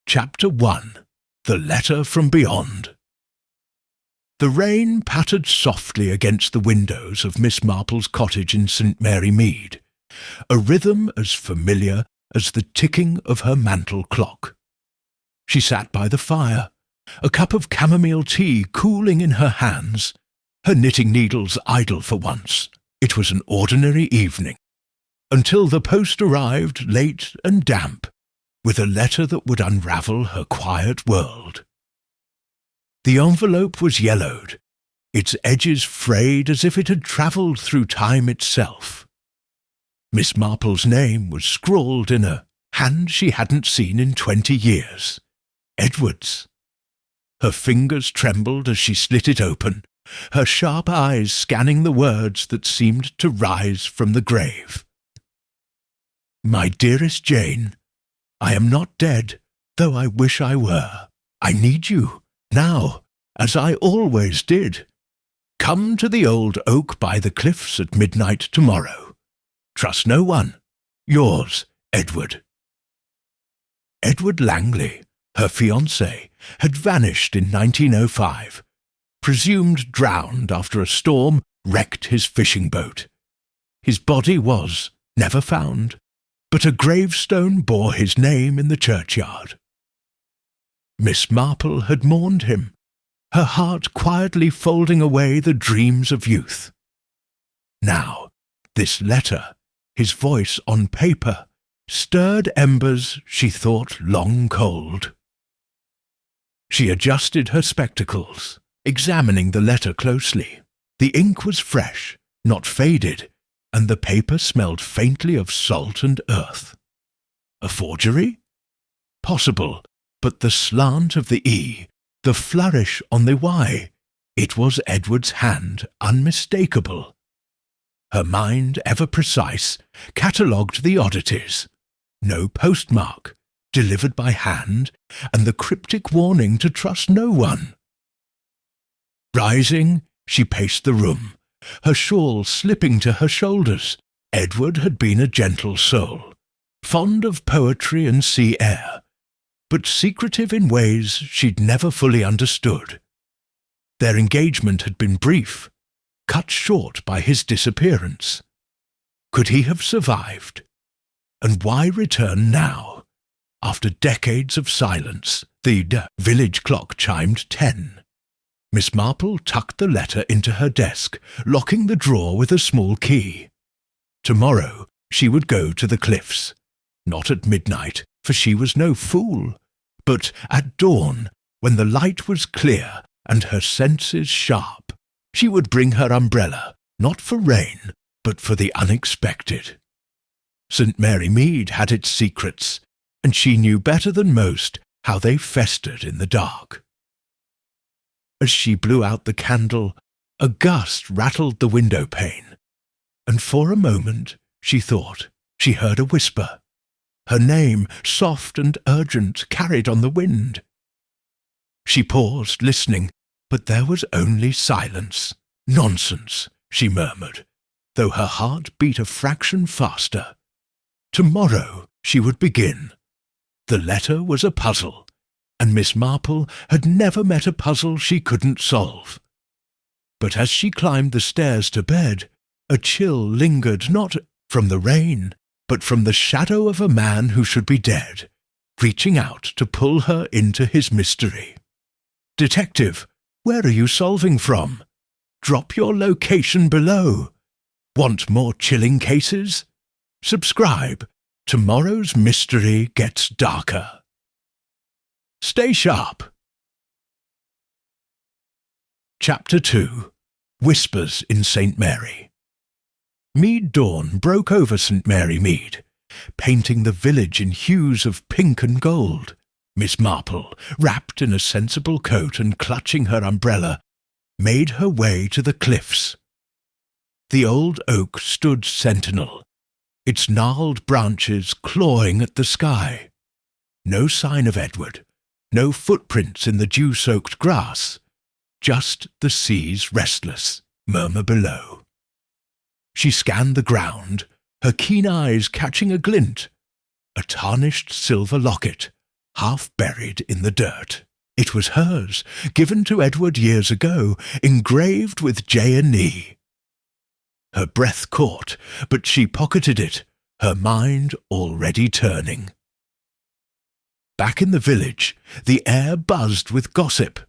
Chapter 1. The Letter from Beyond. The rain pattered softly against the windows of Miss Marple's cottage in St. Mary Mead, a rhythm as familiar as the ticking of her mantel clock. She sat by the fire, a cup of chamomile tea cooling in her hands, her knitting needles idle for once. It was an ordinary evening, until the post arrived late and damp, with a letter that would unravel her quiet world. The envelope was yellowed, its edges frayed as if it had travelled through time itself. Miss Marple's name was scrawled in a hand she hadn't seen in 20 years. Edward's. Her fingers trembled as she slit it open, her sharp eyes scanning the words that seemed to rise from the grave. My dearest Jane, I am not dead, though I wish I were. I need you, now, as I always did. Come to the old oak by the cliffs at midnight tomorrow. Trust no one. Yours, Edward. Edward Langley, her fiancé, had vanished in 1905, presumed drowned after a storm wrecked his fishing boat. His body was never found, but a gravestone bore his name in the churchyard. Miss Marple had mourned him, her heart quietly folding away the dreams of youth. Now, this letter, his voice on paper, stirred embers she thought long cold. She adjusted her spectacles, examining the letter closely. The ink was fresh, not faded, and the paper smelled faintly of salt and earth. A forgery? Possible, but the slant of the E, the flourish on the Y, it was Edward's hand, unmistakable. Her mind, ever precise, catalogued the oddities. No postmark, delivered by hand, and the cryptic warning to trust no one. Rising, she paced the room, her shawl slipping to her shoulders. Edward had been a gentle soul, fond of poetry and sea air, but secretive in ways she'd never fully understood. Their engagement had been brief, cut short by his disappearance. Could he have survived? And why return now? After decades of silence, the village clock chimed 10. Miss Marple tucked the letter into her desk, locking the drawer with a small key. Tomorrow she would go to the cliffs. Not at midnight, for she was no fool, but at dawn, when the light was clear and her senses sharp. She would bring her umbrella, not for rain, but for the unexpected. St. Mary Mead had its secrets, and she knew better than most how they festered in the dark. As she blew out the candle, a gust rattled the window pane, and for a moment she thought she heard a whisper, her name, soft and urgent, carried on the wind. She paused, listening, but there was only silence. Nonsense, she murmured, though her heart beat a fraction faster. Tomorrow she would begin. The letter was a puzzle, and Miss Marple had never met a puzzle she couldn't solve. But as she climbed the stairs to bed, a chill lingered not from the rain, but from the shadow of a man who should be dead, reaching out to pull her into his mystery. Detective, where are you solving from? Drop your location below. Want more chilling cases? Subscribe. Tomorrow's mystery gets darker. Stay sharp. Chapter 2. Whispers in St. Mary. Mead dawn broke over St. Mary Mead, painting the village in hues of pink and gold. Miss Marple, wrapped in a sensible coat and clutching her umbrella, made her way to the cliffs. The old oak stood sentinel, its gnarled branches clawing at the sky. No sign of Edward, no footprints in the dew-soaked grass, just the sea's restless murmur below. She scanned the ground, her keen eyes catching a glint, a tarnished silver locket, half buried in the dirt. It was hers, given to Edward years ago, engraved with J&E. Her breath caught, but she pocketed it, her mind already turning. Back in the village, the air buzzed with gossip.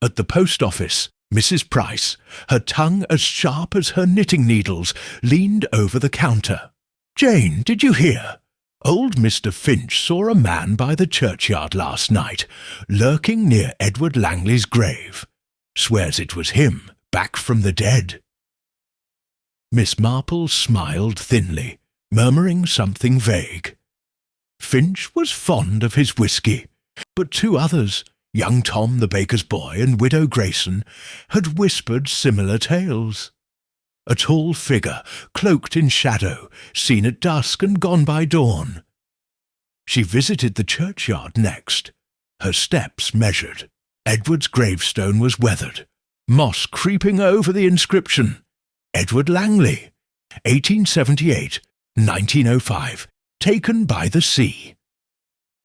At the post office, Mrs. Price, her tongue as sharp as her knitting needles, leaned over the counter. "Jane, did you hear? Old Mr. Finch saw a man by the churchyard last night, lurking near Edward Langley's grave. Swears it was him, back from the dead." Miss Marple smiled thinly, murmuring something vague. Finch was fond of his whisky, but two others, young Tom the baker's boy and Widow Grayson, had whispered similar tales. A tall figure, cloaked in shadow, seen at dusk and gone by dawn. She visited the churchyard next. Her steps measured. Edward's gravestone was weathered, moss creeping over the inscription. Edward Langley, 1878-1905, taken by the sea.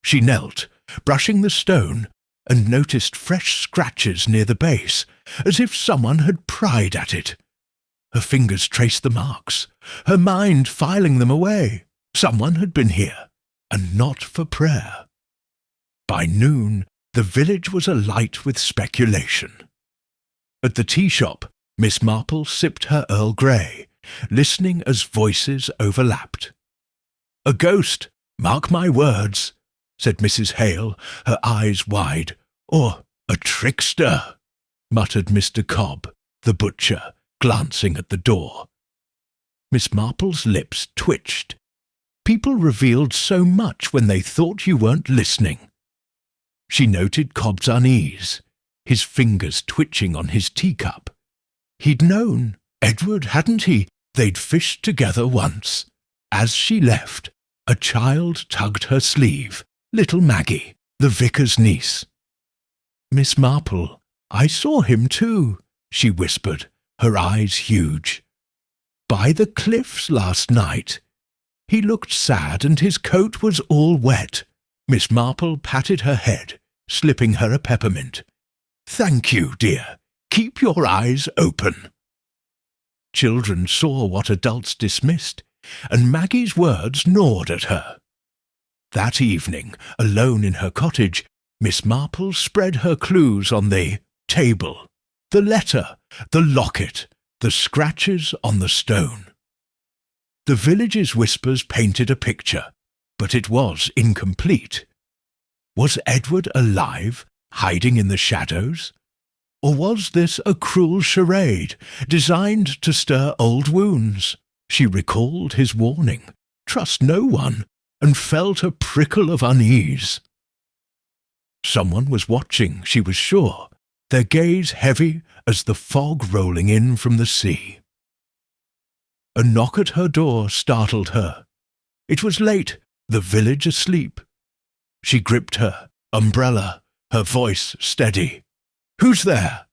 She knelt, brushing the stone, and noticed fresh scratches near the base, as if someone had pried at it. Her fingers traced the marks, her mind filing them away. Someone had been here, and not for prayer. By noon, the village was alight with speculation. At the tea shop, Miss Marple sipped her Earl Grey, listening as voices overlapped. "A ghost, mark my words," said Mrs. Hale, her eyes wide. "Or a trickster," muttered Mr. Cobb, the butcher, glancing at the door. Miss Marple's lips twitched. People revealed so much when they thought you weren't listening. She noted Cobb's unease, his fingers twitching on his teacup. He'd known, Edward, hadn't he? They'd fished together once. As she left, a child tugged her sleeve, little Maggie, the vicar's niece. "Miss Marple, I saw him too," she whispered, her eyes huge. "By the cliffs last night. He looked sad and his coat was all wet." Miss Marple patted her head, slipping her a peppermint. "Thank you, dear. Keep your eyes open." Children saw what adults dismissed, and Maggie's words gnawed at her. That evening, alone in her cottage, Miss Marple spread her clues on the table. The letter, the locket, the scratches on the stone. The village's whispers painted a picture, but it was incomplete. Was Edward alive, hiding in the shadows? Or was this a cruel charade, designed to stir old wounds? She recalled his warning, "Trust no one," and felt a prickle of unease. Someone was watching, she was sure, their gaze heavy as the fog rolling in from the sea. A knock at her door startled her. It was late, the village asleep. She gripped her umbrella, her voice steady. "Who's there?"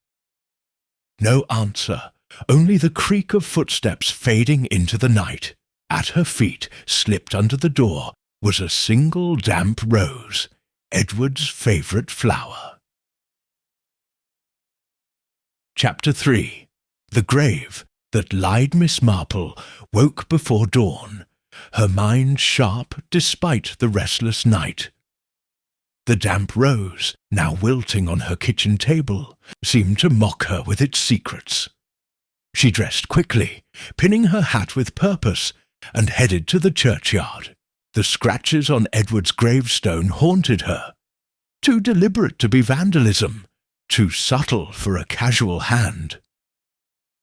No answer, only the creak of footsteps fading into the night. At her feet, slipped under the door, was a single damp rose, Edward's favourite flower. Chapter 3. The grave that lied Miss Marple woke before dawn, her mind sharp despite the restless night. The damp rose, now wilting on her kitchen table, seemed to mock her with its secrets. She dressed quickly, pinning her hat with purpose, and headed to the churchyard. The scratches on Edward's gravestone haunted her. Too deliberate to be vandalism, too subtle for a casual hand.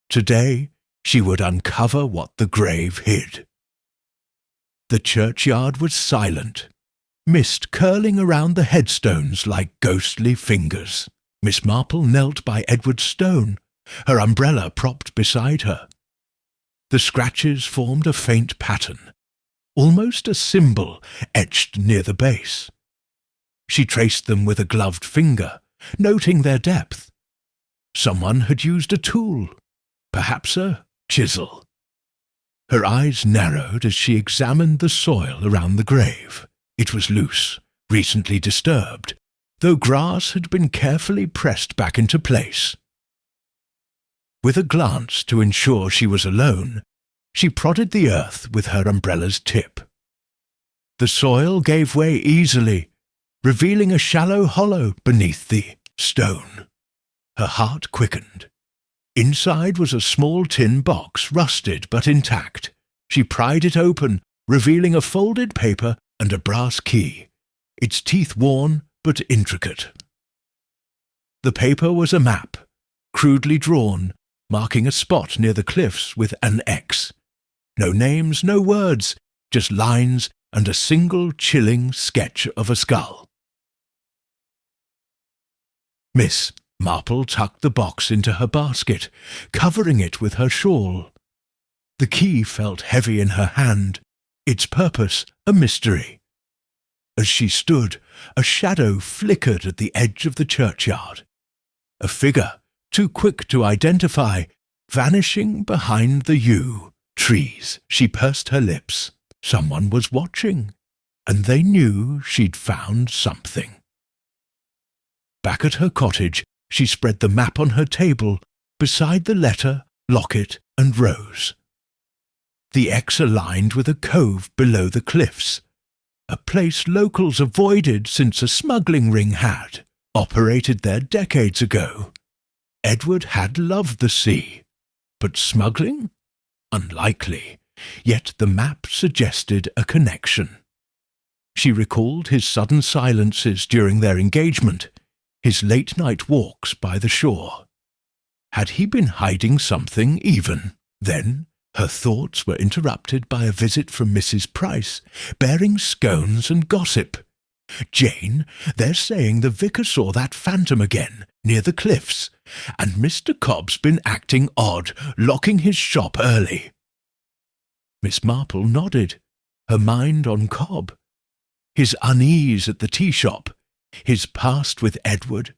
Today, she would uncover what the grave hid. The churchyard was silent, mist curling around the headstones like ghostly fingers. Miss Marple knelt by Edward's stone, her umbrella propped beside her. The scratches formed a faint pattern, almost a symbol etched near the base. She traced them with a gloved finger, noting their depth. Someone had used a tool, perhaps a chisel. Her eyes narrowed as she examined the soil around the grave. It was loose, recently disturbed, though grass had been carefully pressed back into place. With a glance to ensure she was alone, she prodded the earth with her umbrella's tip. The soil gave way easily, revealing a shallow hollow beneath the stone. Her heart quickened. Inside was a small tin box, rusted but intact. She pried it open, revealing a folded paper and a brass key, its teeth worn but intricate. The paper was a map, crudely drawn, marking a spot near the cliffs with an X. No names, no words, just lines and a single chilling sketch of a skull. Miss Marple tucked the box into her basket, covering it with her shawl. The key felt heavy in her hand, its purpose a mystery. As she stood, a shadow flickered at the edge of the churchyard. A figure, too quick to identify, vanishing behind the yew trees. She pursed her lips. Someone was watching, and they knew she'd found something. Back at her cottage, she spread the map on her table, beside the letter, Locket, and Rose. The X aligned with a cove below the cliffs, a place locals avoided since a smuggling ring had operated there decades ago. Edward had loved the sea, but smuggling? Unlikely, yet the map suggested a connection. She recalled his sudden silences during their engagement, his late-night walks by the shore. Had he been hiding something even? Then her thoughts were interrupted by a visit from Mrs. Price, bearing scones and gossip. "Jane, they're saying the vicar saw that phantom again, near the cliffs, and Mr. Cobb's been acting odd, locking his shop early." Miss Marple nodded, her mind on Cobb. His unease at the tea-shop, his past with Edward.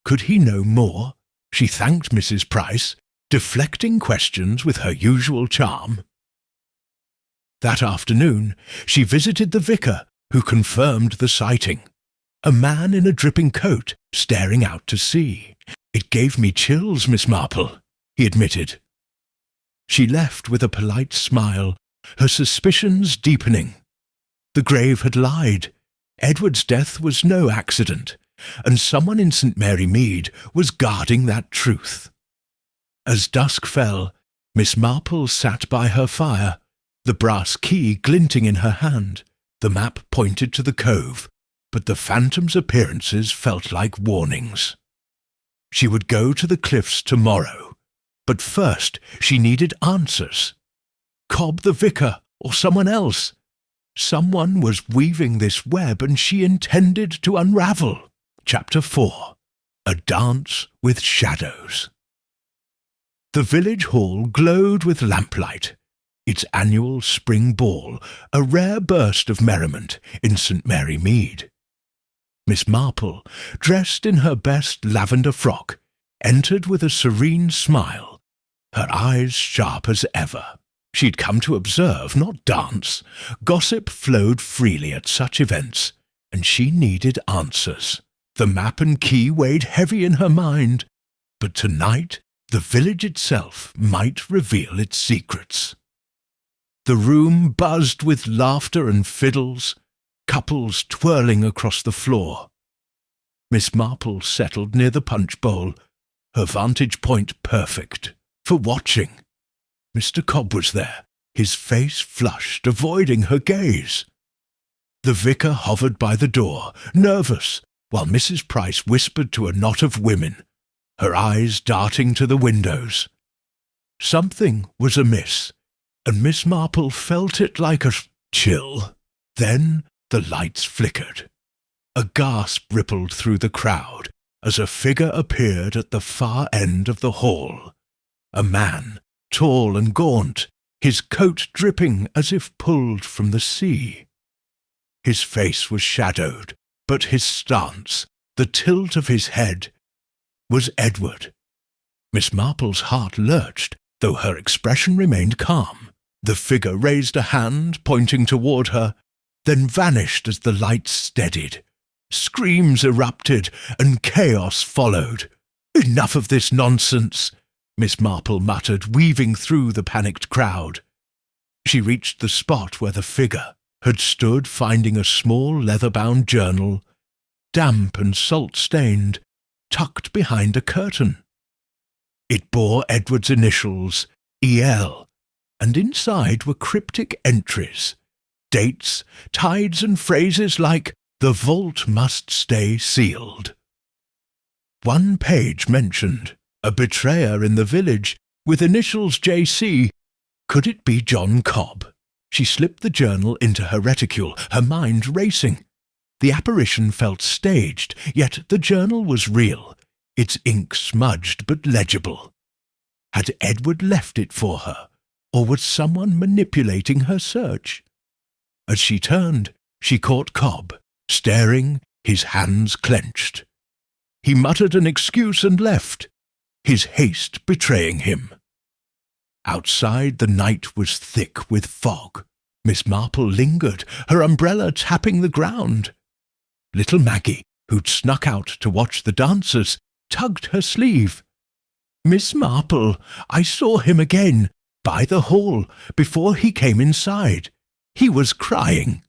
Could he know more? She thanked Mrs. Price, deflecting questions with her usual charm. That afternoon, she visited the vicar, who confirmed the sighting. A man in a dripping coat, staring out to sea. "It gave me chills, Miss Marple," he admitted. She left with a polite smile, her suspicions deepening. The grave had lied. Edward's death was no accident, and someone in St. Mary Mead was guarding that truth. As dusk fell, Miss Marple sat by her fire, the brass key glinting in her hand. The map pointed to the cove, but the phantom's appearances felt like warnings. She would go to the cliffs tomorrow, but first she needed answers. Cobb the vicar, or someone else. Someone was weaving this web, and she intended to unravel. Chapter 4. A Dance with Shadows. The village hall glowed with lamplight, its annual spring ball, a rare burst of merriment in St. Mary Mead. Miss Marple, dressed in her best lavender frock, entered with a serene smile, her eyes sharp as ever. She'd come to observe, not dance. Gossip flowed freely at such events, and she needed answers. The map and key weighed heavy in her mind, but tonight the village itself might reveal its secrets. The room buzzed with laughter and fiddles, couples twirling across the floor. Miss Marple settled near the punch bowl, her vantage point perfect for watching. Mr. Cobb was there, his face flushed, avoiding her gaze. The vicar hovered by the door, nervous, while Mrs. Price whispered to a knot of women, her eyes darting to the windows. Something was amiss, and Miss Marple felt it like a chill. Then the lights flickered. A gasp rippled through the crowd as a figure appeared at the far end of the hall. A man, tall and gaunt, his coat dripping as if pulled from the sea. His face was shadowed, but his stance, the tilt of his head, was Edward. Miss Marple's heart lurched, though her expression remained calm. The figure raised a hand, pointing toward her, then vanished as the lights steadied, Screams erupted, and chaos followed. "Enough of this nonsense," Miss Marple muttered, weaving through the panicked crowd. She reached the spot where the figure had stood, finding a small leather-bound journal, damp and salt-stained, tucked behind a curtain. It bore Edward's initials, E.L., and inside were cryptic entries, dates, tides, and phrases like, "The vault must stay sealed." One page mentioned a betrayer in the village with initials J.C. Could it be John Cobb? She slipped the journal into her reticule, her mind racing. The apparition felt staged, yet the journal was real, its ink smudged but legible. Had Edward left it for her, or was someone manipulating her search? As she turned, she caught Cobb, staring, his hands clenched. He muttered an excuse and left, his haste betraying him. Outside the night was thick with fog. Miss Marple lingered, her umbrella tapping the ground. Little Maggie, who'd snuck out to watch the dancers, tugged her sleeve. "Miss Marple, I saw him again, by the hall, before he came inside. He was crying."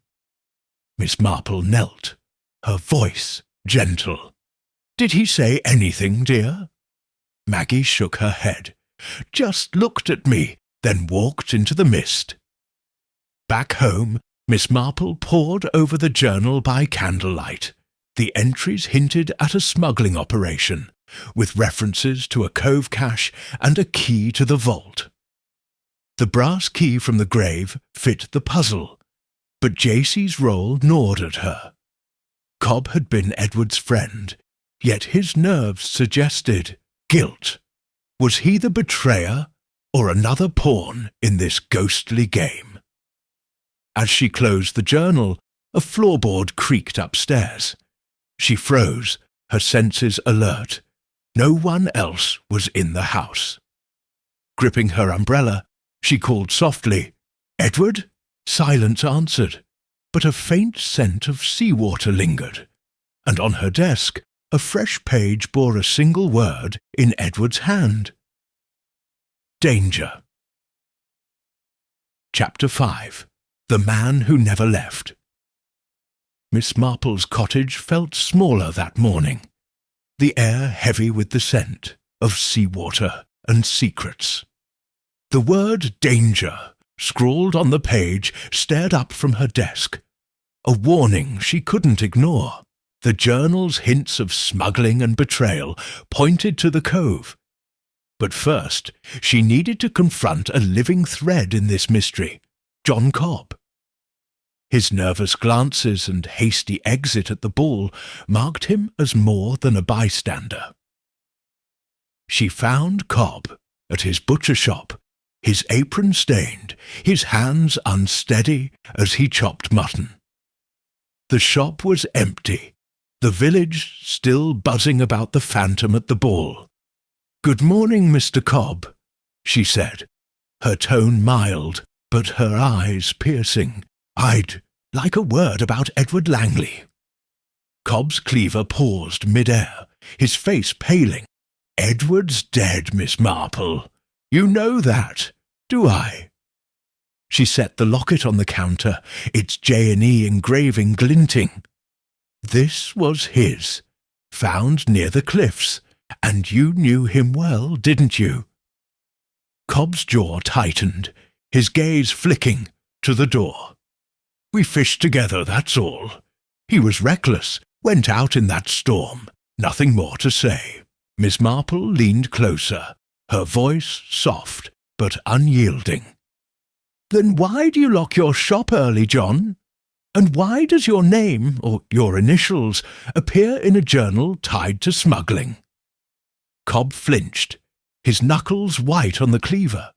Miss Marple knelt, her voice gentle. "Did he say anything, dear?" Maggie shook her head, just looked at me, then walked into the mist. Back home, Miss Marple pored over the journal by candlelight. The entries hinted at a smuggling operation, with references to a cove cache and a key to the vault. The brass key from the grave fit the puzzle, but J.C.'s role gnawed at her. Cobb had been Edward's friend, yet his nerves suggested guilt. Was he the betrayer, or another pawn in this ghostly game? As she closed the journal, a floorboard creaked upstairs. She froze, her senses alert. No one else was in the house. Gripping her umbrella, she called softly, "Edward?" Silence answered, but a faint scent of seawater lingered, and on her desk a fresh page bore a single word in Edward's hand. Danger. Chapter 5. The Man Who Never Left. Miss Marple's cottage felt smaller that morning, the air heavy with the scent of seawater and secrets. The word danger, scrawled on the page, stared up from her desk, a warning she couldn't ignore. The journal's hints of smuggling and betrayal pointed to the cove. But first, she needed to confront a living thread in this mystery, John Cobb. His nervous glances and hasty exit at the ball marked him as more than a bystander. She found Cobb at his butcher shop, his apron stained, his hands unsteady as he chopped mutton. The shop was empty, the village still buzzing about the phantom at the ball. "Good morning, Mr. Cobb," she said, her tone mild, but her eyes piercing. "I'd like a word about Edward Langley." Cobb's cleaver paused mid-air, his face paling. "Edward's dead, Miss Marple. You know that, do I?" She set the locket on the counter, its J&E engraving glinting. "This was his, found near the cliffs, and you knew him well, didn't you?" Cobb's jaw tightened, his gaze flicking to the door. "We fished together, that's all. He was reckless, went out in that storm. Nothing more to say." Miss Marple leaned closer, her voice soft but unyielding. "Then why do you lock your shop early, John? And why does your name, or your initials, appear in a journal tied to smuggling?" Cobb flinched, his knuckles white on the cleaver.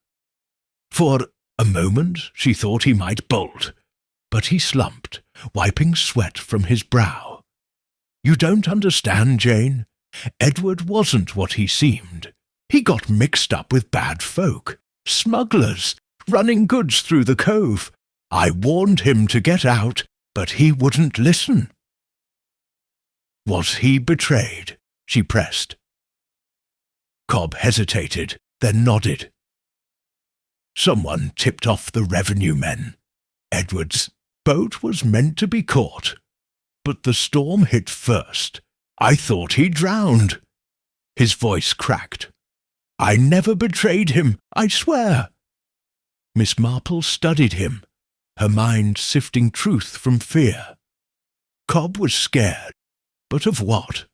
For a moment she thought he might bolt, but he slumped, wiping sweat from his brow. "You don't understand, Jane. Edward wasn't what he seemed. He got mixed up with bad folk, smugglers, running goods through the cove. I warned him to get out, but he wouldn't listen." Was he betrayed? She pressed. Cobb hesitated, then nodded. Someone tipped off the revenue men. Edward's boat was meant to be caught, but the storm hit first. I thought he drowned. His voice cracked. I never betrayed him, I swear. Miss Marple studied him, her mind sifting truth from fear. Cobb was scared, but of what?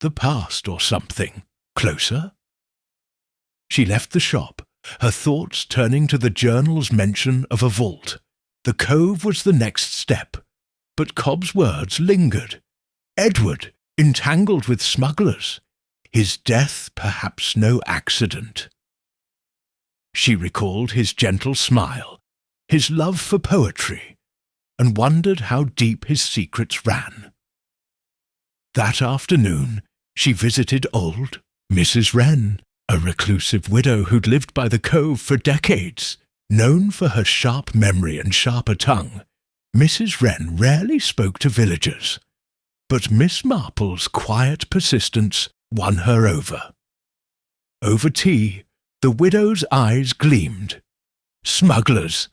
The past or something closer? She left the shop, her thoughts turning to the journal's mention of a vault. The cove was the next step, but Cobb's words lingered. Edward, entangled with smugglers. His death perhaps no accident. She recalled his gentle smile, his love for poetry, and wondered how deep his secrets ran. That afternoon she visited old Mrs. Wren, a reclusive widow who'd lived by the cove for decades. Known for her sharp memory and sharper tongue, Mrs. Wren rarely spoke to villagers, but Miss Marple's quiet persistence won her over. Over tea, the widow's eyes gleamed. Smugglers!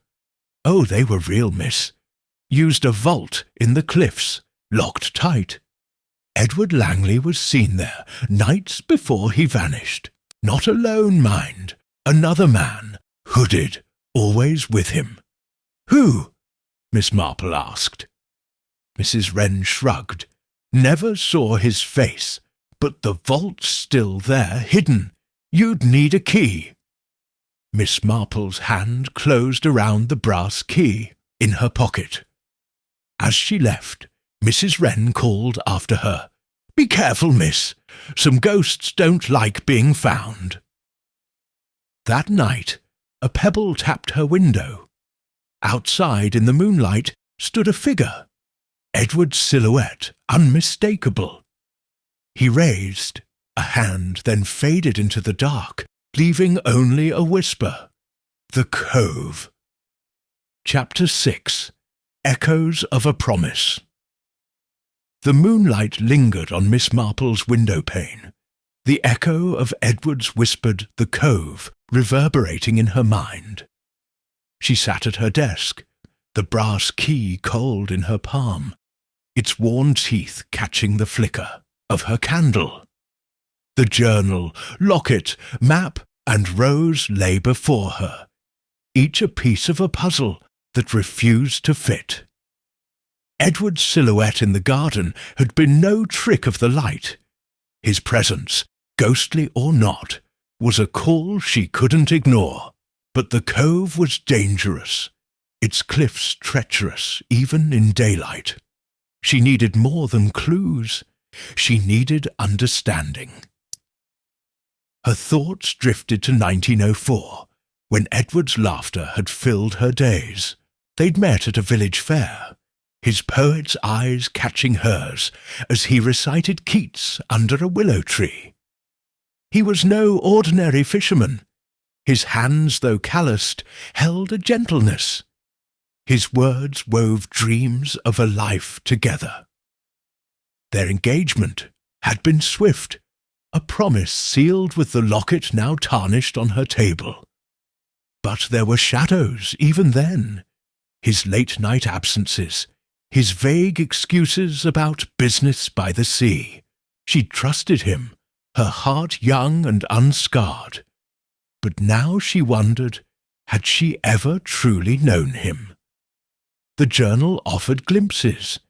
Oh, they were real, miss. Used a vault in the cliffs, locked tight. Edward Langley was seen there nights before he vanished. Not alone, mind. Another man, hooded, always with him. Who? Miss Marple asked. Mrs. Wren shrugged. Never saw his face, but the vault's still there, hidden. You'd need a key. Miss Marple's hand closed around the brass key in her pocket. As she left, Mrs. Wren called after her. Be careful, miss. Some ghosts don't like being found. That night, a pebble tapped her window. Outside in the moonlight stood a figure. Edward's silhouette, unmistakable. He raised a hand, then faded into the dark, leaving only a whisper. The Cove. Chapter 6. Echoes of a Promise. The moonlight lingered on Miss Marple's window-pane, the echo of Edward's whispered "the Cove" reverberating in her mind. She sat at her desk, the brass key cold in her palm, its worn teeth catching the flicker of her candle. The journal, locket, map, and rose lay before her, each a piece of a puzzle that refused to fit. Edward's silhouette in the garden had been no trick of the light. His presence, ghostly or not, was a call she couldn't ignore. But the cove was dangerous, its cliffs treacherous even in daylight. She needed more than clues. She needed understanding. Her thoughts drifted to 1904, when Edward's laughter had filled her days. They'd met at a village fair, his poet's eyes catching hers as he recited Keats under a willow tree. He was no ordinary fisherman. His hands, though calloused, held a gentleness. His words wove dreams of a life together. Their engagement had been swift, a promise sealed with the locket now tarnished on her table. But there were shadows even then. His late-night absences, his vague excuses about business by the sea. She'd trusted him, her heart young and unscarred. But now she wondered, had she ever truly known him? The journal offered glimpses.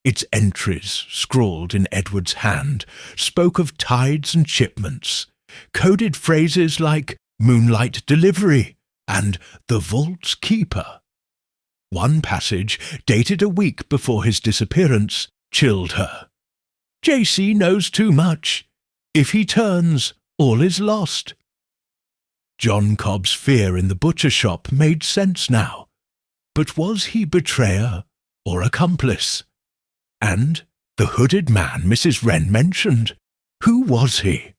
Its entries, scrawled in Edward's hand, spoke of tides and shipments, coded phrases like moonlight delivery and the vault's keeper. One passage, dated a week before his disappearance, chilled her. "JC knows too much. If he turns, all is lost." John Cobb's fear in the butcher shop made sense now. But was he betrayer or accomplice? And the hooded man Mrs. Wren mentioned, who was he?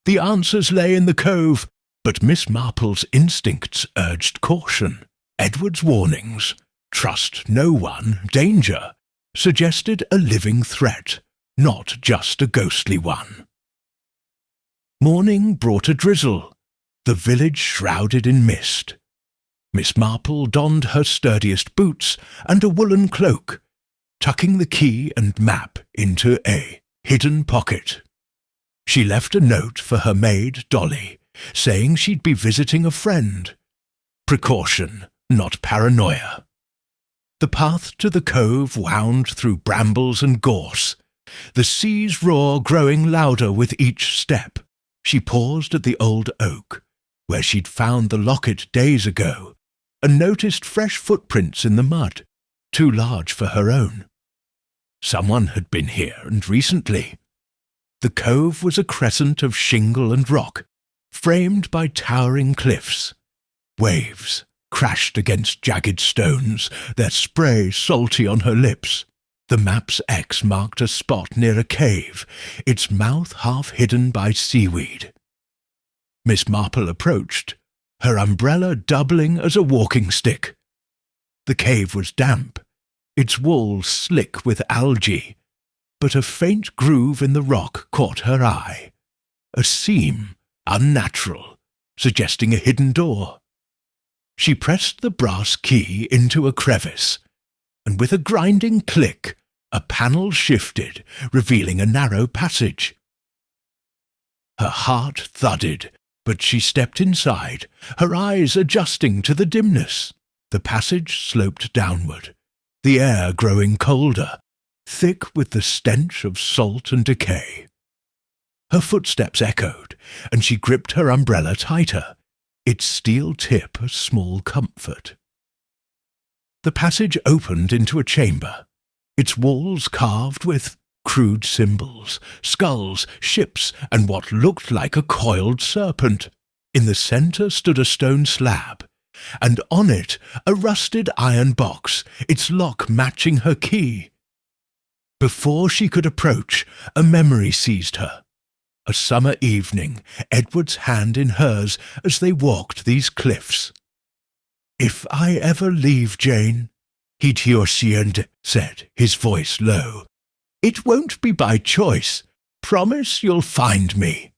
The answers lay in the cove, but Miss Marple's instincts urged caution. Edward's warnings, trust no one, danger, suggested a living threat, not just a ghostly one. Morning brought a drizzle, the village shrouded in mist. Miss Marple donned her sturdiest boots and a woolen cloak, tucking the key and map into a hidden pocket. She left a note for her maid, Dolly, saying she'd be visiting a friend. Precaution, not paranoia. The path to the cove wound through brambles and gorse, the sea's roar growing louder with each step. She paused at the old oak, where she'd found the locket days ago, and noticed fresh footprints in the mud, too large for her own. Someone had been here, and recently. The cove was a crescent of shingle and rock, framed by towering cliffs. Waves crashed against jagged stones, their spray salty on her lips. The map's X marked a spot near a cave, its mouth half hidden by seaweed. Miss Marple approached, her umbrella doubling as a walking stick. The cave was damp, its walls slick with algae, but a faint groove in the rock caught her eye, a seam, unnatural, suggesting a hidden door. She pressed the brass key into a crevice, and with a grinding click, a panel shifted, revealing a narrow passage. Her heart thudded, but she stepped inside, her eyes adjusting to the dimness. The passage sloped downward, the air growing colder, thick with the stench of salt and decay. Her footsteps echoed, and she gripped her umbrella tighter, its steel tip a small comfort. The passage opened into a chamber, its walls carved with crude symbols, skulls, ships, and what looked like a coiled serpent. In the centre stood a stone slab, and on it a rusted iron box, its lock matching her key. Before she could approach, a memory seized her. A summer evening, Edward's hand in hers as they walked these cliffs. "If I ever leave, Jane," he'd said, his voice low, "it won't be by choice. Promise you'll find me."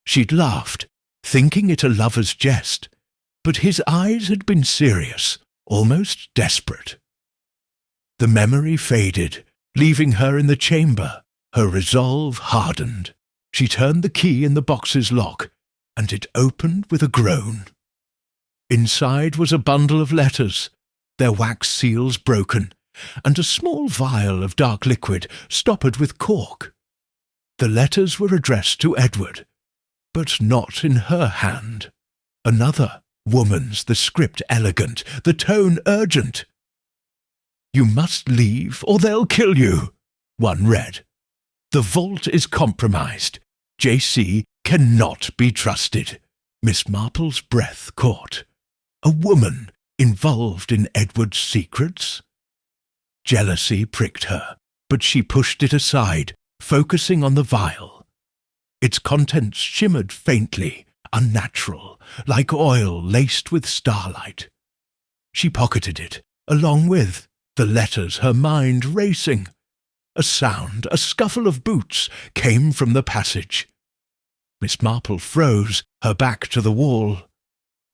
She'd laughed, thinking it a lover's jest, but his eyes had been serious, almost desperate. The memory faded, leaving her in the chamber. Her resolve hardened. She turned the key in the box's lock, and it opened with a groan. Inside was a bundle of letters, their wax seals broken, and a small vial of dark liquid stoppered with cork. The letters were addressed to Edward, but not in her hand. Another woman's, the script elegant, the tone urgent. "You must leave, or they'll kill you," one read. "The vault is compromised. J.C. cannot be trusted." Miss Marple's breath caught. A woman involved in Edward's secrets? Jealousy pricked her, but she pushed it aside, focusing on the vial. Its contents shimmered faintly, unnatural, like oil laced with starlight. She pocketed it, along with the letters, her mind racing. A sound, a scuffle of boots, came from the passage. Miss Marple froze, her back to the wall.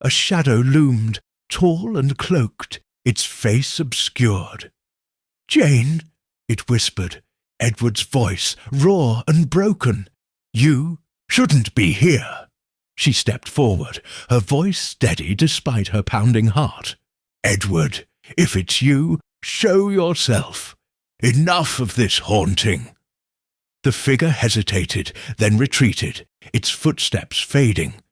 A shadow loomed, tall and cloaked, its face obscured. "Jane," it whispered, Edward's voice raw and broken. "You shouldn't be here." She stepped forward, her voice steady despite her pounding heart. "Edward, if it's you, show yourself. Enough of this haunting." The figure hesitated, then retreated, its footsteps fading.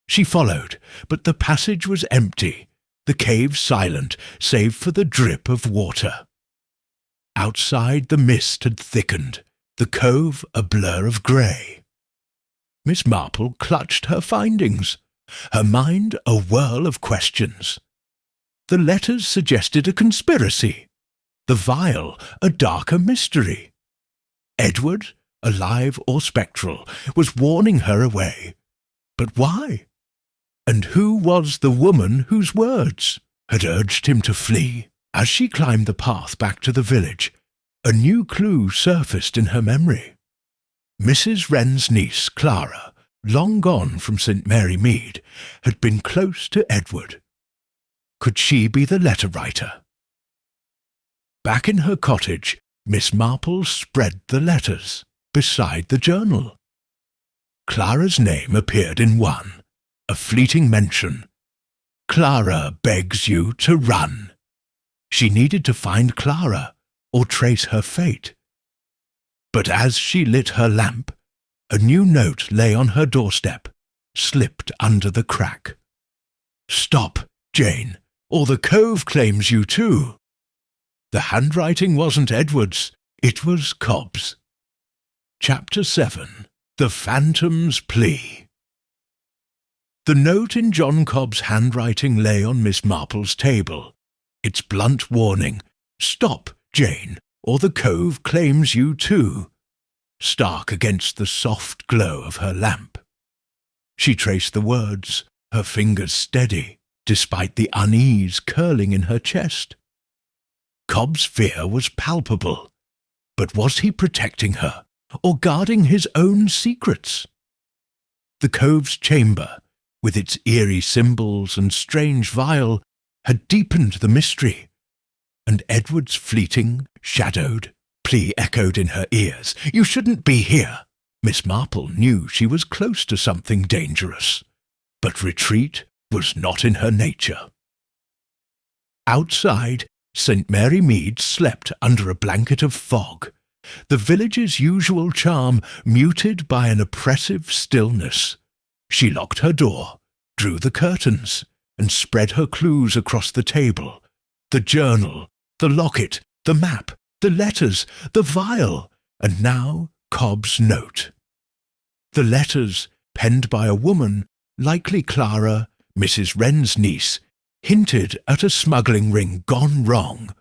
She followed, but the passage was empty, the cave silent, save for the drip of water. Outside the mist had thickened, the cove a blur of grey. Miss Marple clutched her findings, her mind a whirl of questions. The letters suggested a conspiracy. The vial, a darker mystery. Edward, alive or spectral, was warning her away. But why? And who was the woman whose words had urged him to flee? As she climbed the path back to the village, A new clue surfaced in her memory. Mrs. Wren's niece, Clara, long gone from St. Mary Mead, had been close to Edward. Could she be the letter-writer? Back in her cottage, Miss Marple spread the letters beside the journal. Clara's name appeared in one, a fleeting mention. Clara begs you to run. She needed to find Clara or trace her fate. But as she lit her lamp, a new note lay on her doorstep, slipped under the crack. Stop, Jane, or the cove claims you too. The handwriting wasn't Edward's, it was Cobb's. Chapter 7. The Phantom's Plea. The note in John Cobb's handwriting lay on Miss Marple's table, its blunt warning, Stop, Jane, or the cove claims you too, stark against the soft glow of her lamp. She traced the words, her fingers steady, despite the unease curling in her chest. Cobb's fear was palpable, but was he protecting her, or guarding his own secrets? The cove's chamber, with its eerie symbols and strange vial, had deepened the mystery, and Edward's fleeting, shadowed plea echoed in her ears. You shouldn't be here. Miss Marple knew she was close to something dangerous, but retreat was not in her nature. Outside, St. Mary Mead slept under a blanket of fog, the village's usual charm muted by an oppressive stillness. She locked her door, drew the curtains, and spread her clues across the table. The journal, the locket, the map, the letters, the vial, and now Cobb's note. The letters, penned by a woman, likely Clara, Mrs. Wren's niece, hinted at a smuggling ring gone wrong,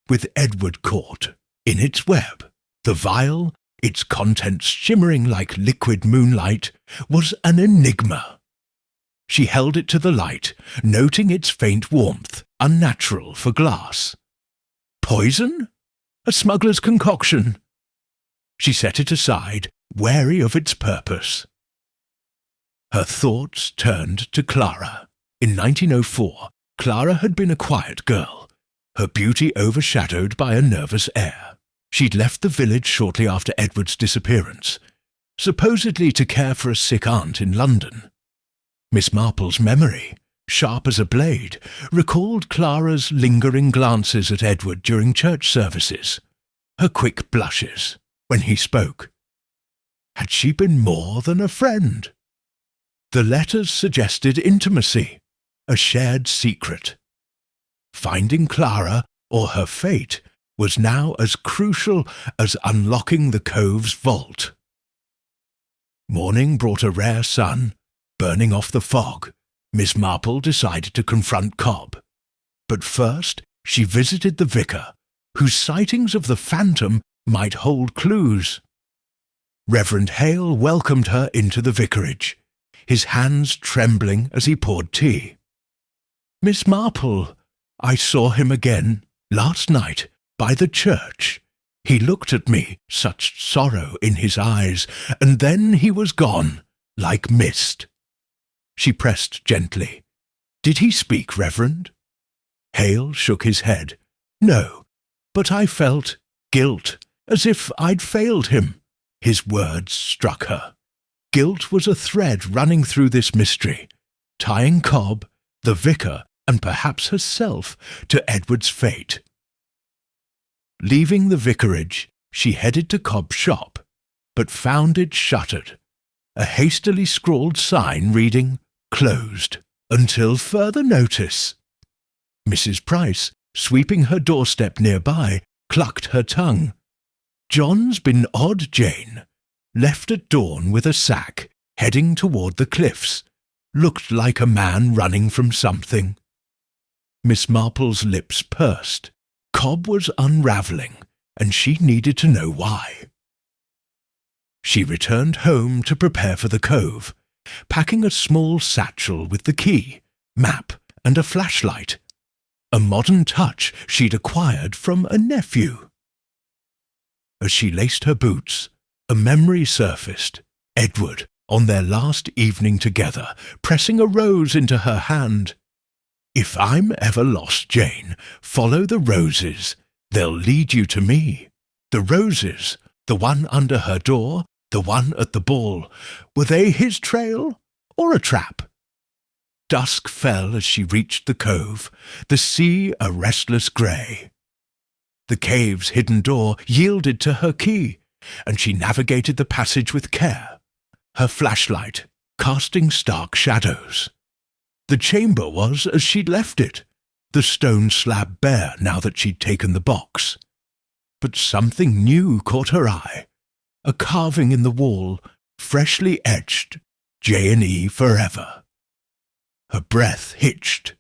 with Edward caught in its web. The vial, its contents shimmering like liquid moonlight, was an enigma. She held it to the light, noting its faint warmth, unnatural for glass. Poison? A smuggler's concoction. She set it aside, wary of its purpose. Her thoughts turned to Clara. In 1904, Clara had been a quiet girl, her beauty overshadowed by a nervous air. She'd left the village shortly after Edward's disappearance, supposedly to care for a sick aunt in London. Miss Marple's memory, sharp as a blade, recalled Clara's lingering glances at Edward during church services, her quick blushes when he spoke. Had she been more than a friend? The letters suggested intimacy, a shared secret. Finding Clara, or her fate, was now as crucial as unlocking the cove's vault. Morning brought a rare sun. Burning off the fog, Miss Marple decided to confront Cobb. But first, she visited the vicar, whose sightings of the phantom might hold clues. Reverend Hale welcomed her into the vicarage, his hands trembling as he poured tea. Miss Marple, I saw him again last night by the church. He looked at me, such sorrow in his eyes, and then he was gone, like mist. She pressed gently. Did he speak, Reverend? Hale shook his head. No, but I felt guilt, as if I'd failed him. His words struck her. Guilt was a thread running through this mystery, tying Cobb, the vicar, and perhaps herself to Edward's fate. Leaving the vicarage, she headed to Cobb's shop, but found it shuttered, a hastily scrawled sign reading, Closed, until further notice. Mrs. Price, sweeping her doorstep nearby, clucked her tongue. John's been odd, Jane. Left at dawn with a sack, heading toward the cliffs. Looked like a man running from something. Miss Marple's lips pursed. Cobb was unraveling, and she needed to know why. She returned home to prepare for the cove, packing a small satchel with the key, map, and a flashlight, a modern touch she'd acquired from a nephew. as she laced her boots, a memory surfaced. Edward, on their last evening together, pressing a rose into her hand. "If I'm ever lost, Jane, follow the roses. They'll lead you to me." The roses, the one under her door, the one at the ball, were they his trail or a trap? Dusk fell as she reached the cove, the sea a restless grey. The cave's hidden door yielded to her key, and she navigated the passage with care, her flashlight casting stark shadows. The chamber was as she'd left it, the stone slab bare now that she'd taken the box. But something new caught her eye, a carving in the wall, freshly etched, J&E forever. Her breath hitched.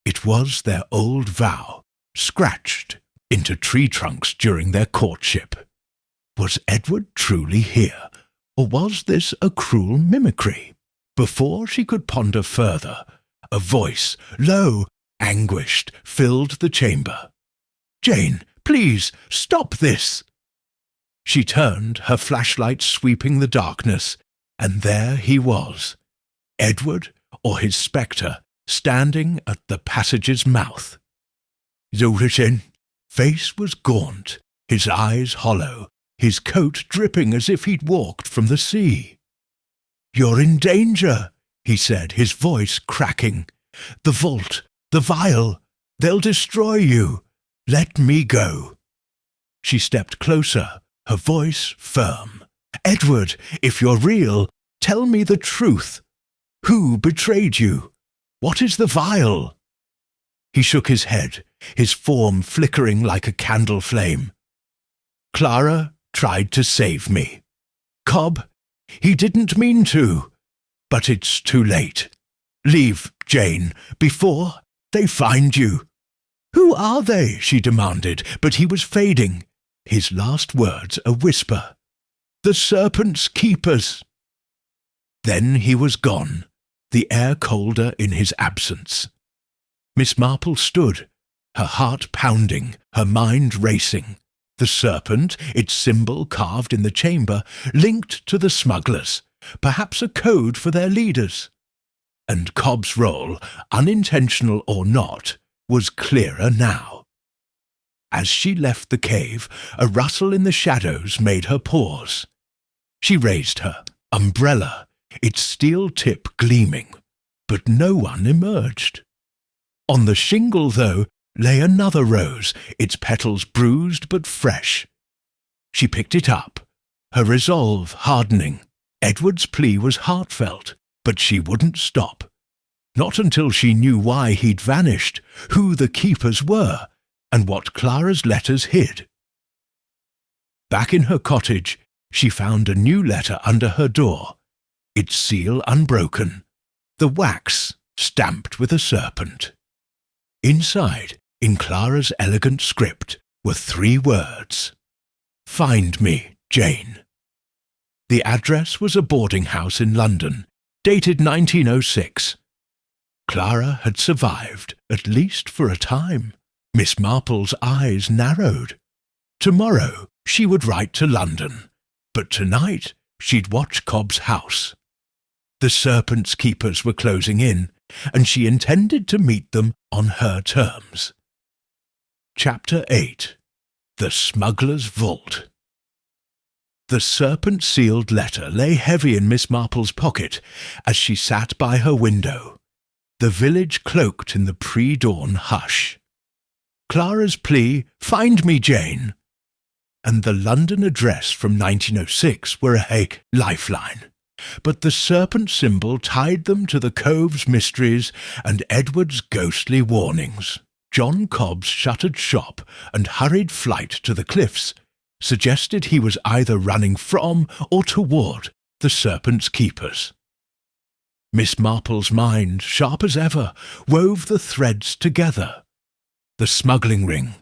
It was their old vow, scratched into tree trunks during their courtship. Was Edward truly here, or was this a cruel mimicry? Before she could ponder further, a voice, low, anguished, filled the chamber. "Jane, please, stop this!" She turned, her flashlight sweeping the darkness, and there he was, Edward, or his spectre, standing at the passage's mouth. His face was gaunt, his eyes hollow, his coat dripping as if he'd walked from the sea. "You're in danger," he said, his voice cracking. "The vault, the vial, they'll destroy you. Let me go." She stepped closer, her voice firm. "Edward, if you're real, tell me the truth. Who betrayed you? What is the vial?" He shook his head, his form flickering like a candle flame. "Clara tried to save me. Cobb, he didn't mean to, but it's too late. Leave, Jane, before they find you." "Who are they?" she demanded, but he was fading, his last words a whisper. "The serpent's keepers." Then he was gone, the air colder in his absence. Miss Marple stood, her heart pounding, her mind racing. The serpent, its symbol carved in the chamber, linked to the smugglers, perhaps a code for their leaders. And Cobb's role, unintentional or not, was clearer now. As she left the cave, a rustle in the shadows made her pause. She raised her umbrella, its steel tip gleaming, but no one emerged. On the shingle, though, lay another rose, its petals bruised but fresh. She picked it up, her resolve hardening. Edward's plea was heartfelt, but she wouldn't stop. Not until she knew why he'd vanished, who the keepers were, and what Clara's letters hid. Back in her cottage, she found a new letter under her door, its seal unbroken, the wax stamped with a serpent. Inside, in Clara's elegant script, were 3 words. "Find me, Jane." The address was a boarding house in London, dated 1906. Clara had survived, at least for a time. Miss Marple's eyes narrowed. Tomorrow she would write to London, but tonight she'd watch Cobb's house. The serpent's keepers were closing in, and she intended to meet them on her terms. Chapter 8. The Smuggler's Vault. The serpent-sealed letter lay heavy in Miss Marple's pocket as she sat by her window, the village cloaked in the pre-dawn hush. Clara's plea, "Find me, Jane," and the London address from 1906 were a lifeline. But the serpent symbol tied them to the cove's mysteries and Edward's ghostly warnings. John Cobb's shuttered shop and hurried flight to the cliffs suggested he was either running from or toward the serpent's keepers. Miss Marple's mind, sharp as ever, wove the threads together. The smuggling ring,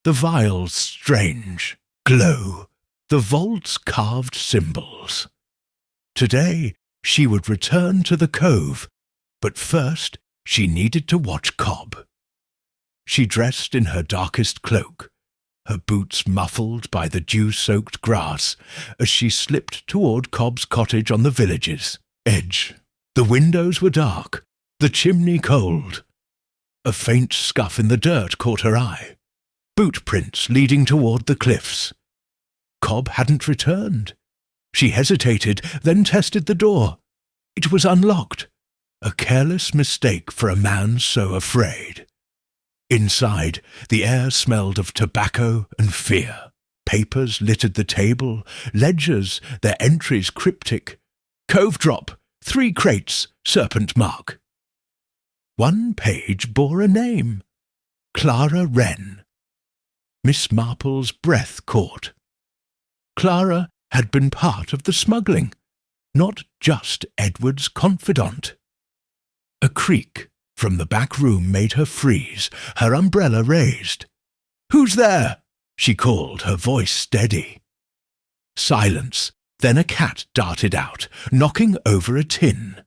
the vial's strange glow, the vault's carved symbols. Today she would return to the cove, but first she needed to watch Cobb. She dressed in her darkest cloak, her boots muffled by the dew-soaked grass, as she slipped toward Cobb's cottage on the village's edge. The windows were dark, the chimney cold. A faint scuff in the dirt caught her eye. Boot prints leading toward the cliffs. Cobb hadn't returned. She hesitated, then tested the door. It was unlocked. A careless mistake for a man so afraid. Inside, the air smelled of tobacco and fear. Papers littered the table, ledgers, their entries cryptic. Cove drop, 3 crates, serpent mark. One page bore a name. Clara Wren. Miss Marple's breath caught. Clara had been part of the smuggling, not just Edward's confidant. A creak from the back room made her freeze, her umbrella raised. "Who's there?" she called, her voice steady. Silence, then a cat darted out, knocking over a tin.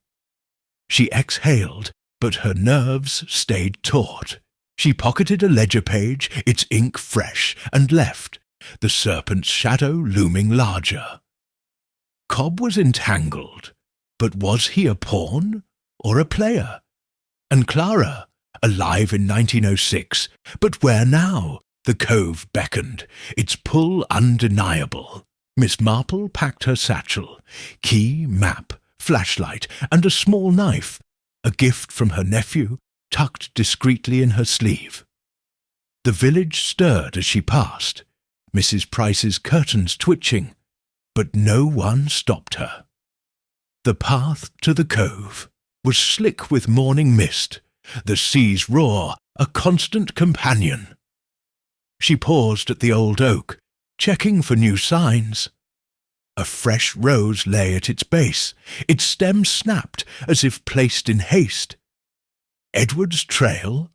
She exhaled, but her nerves stayed taut. She pocketed a ledger page, its ink fresh, and left, the serpent's shadow looming larger. Cobb was entangled, but was he a pawn or a player? And Clara, alive in 1906, but where now? The cove beckoned, its pull undeniable. Miss Marple packed her satchel, key, map, flashlight, and a small knife, a gift from her nephew, tucked discreetly in her sleeve. The village stirred as she passed, Mrs. Price's curtains twitching, but no one stopped her. The path to the cove was slick with morning mist, the sea's roar a constant companion. She paused at the old oak, checking for new signs. A fresh rose lay at its base, its stem snapped as if placed in haste. Edward's trail,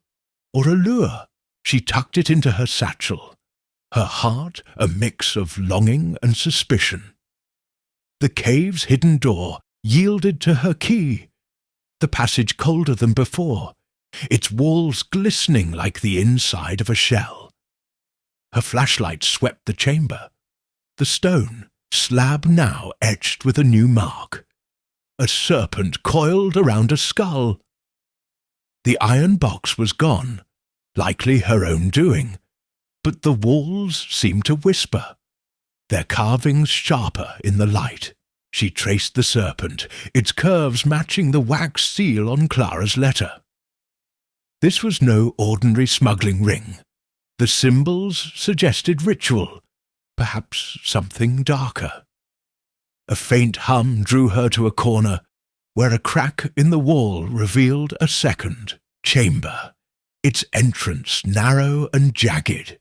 or a lure? She tucked it into her satchel, her heart a mix of longing and suspicion. The cave's hidden door yielded to her key, the passage colder than before, its walls glistening like the inside of a shell. Her flashlight swept the chamber, the stone slab now etched with a new mark, a serpent coiled around a skull. The iron box was gone, likely her own doing, but the walls seemed to whisper, their carvings sharper in the light. She traced the serpent, its curves matching the wax seal on Clara's letter. This was no ordinary smuggling ring. The symbols suggested ritual, perhaps something darker. A faint hum drew her to a corner, where a crack in the wall revealed a second chamber, its entrance narrow and jagged.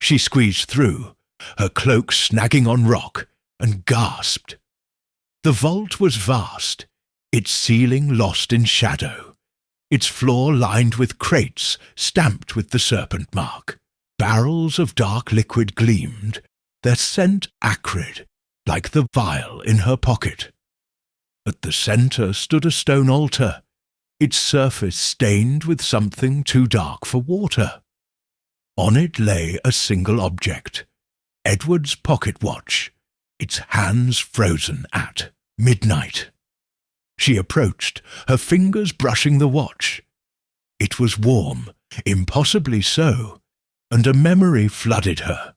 She squeezed through, her cloak snagging on rock, and gasped. The vault was vast, its ceiling lost in shadow, its floor lined with crates stamped with the serpent mark. Barrels of dark liquid gleamed, their scent acrid, like the vial in her pocket. At the centre stood a stone altar, its surface stained with something too dark for water. On it lay a single object, Edward's pocket watch, its hands frozen at midnight. She approached, her fingers brushing the watch. It was warm, impossibly so, and a memory flooded her.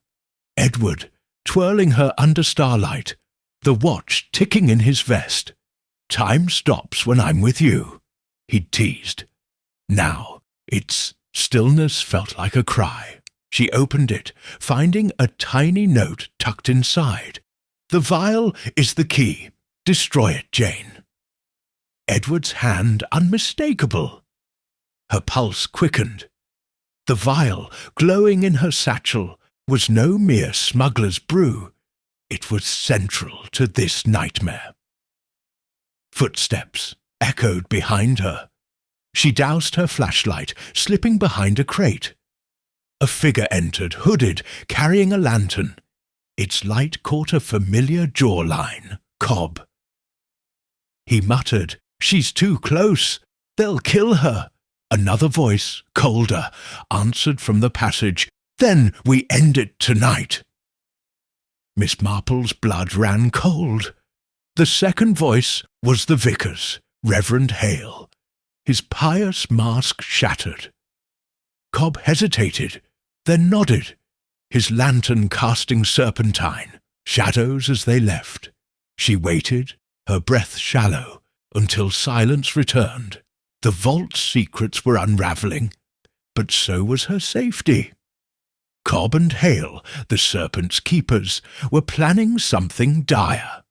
Edward, twirling her under starlight, the watch ticking in his vest. "Time stops when I'm with you," he'd teased. Now, its stillness felt like a cry. She opened it, finding a tiny note tucked inside. "The vial is the key. Destroy it, Jane." Edward's hand unmistakable. Her pulse quickened. The vial, glowing in her satchel, was no mere smuggler's brew. It was central to this nightmare. Footsteps echoed behind her. She doused her flashlight, slipping behind a crate. A figure entered, hooded, carrying a lantern. Its light caught a familiar jawline, Cobb. He muttered, "She's too close. They'll kill her." Another voice, colder, answered from the passage, Then we end it tonight." Miss Marple's blood ran cold. The second voice was the vicar's, Reverend Hale, his pious mask shattered. Cobb hesitated, then nodded, his lantern casting serpentine, shadows as they left. She waited, her breath shallow, until silence returned. The vault's secrets were unraveling, but so was her safety. Cobb and Hale, the serpent's keepers, were planning something dire.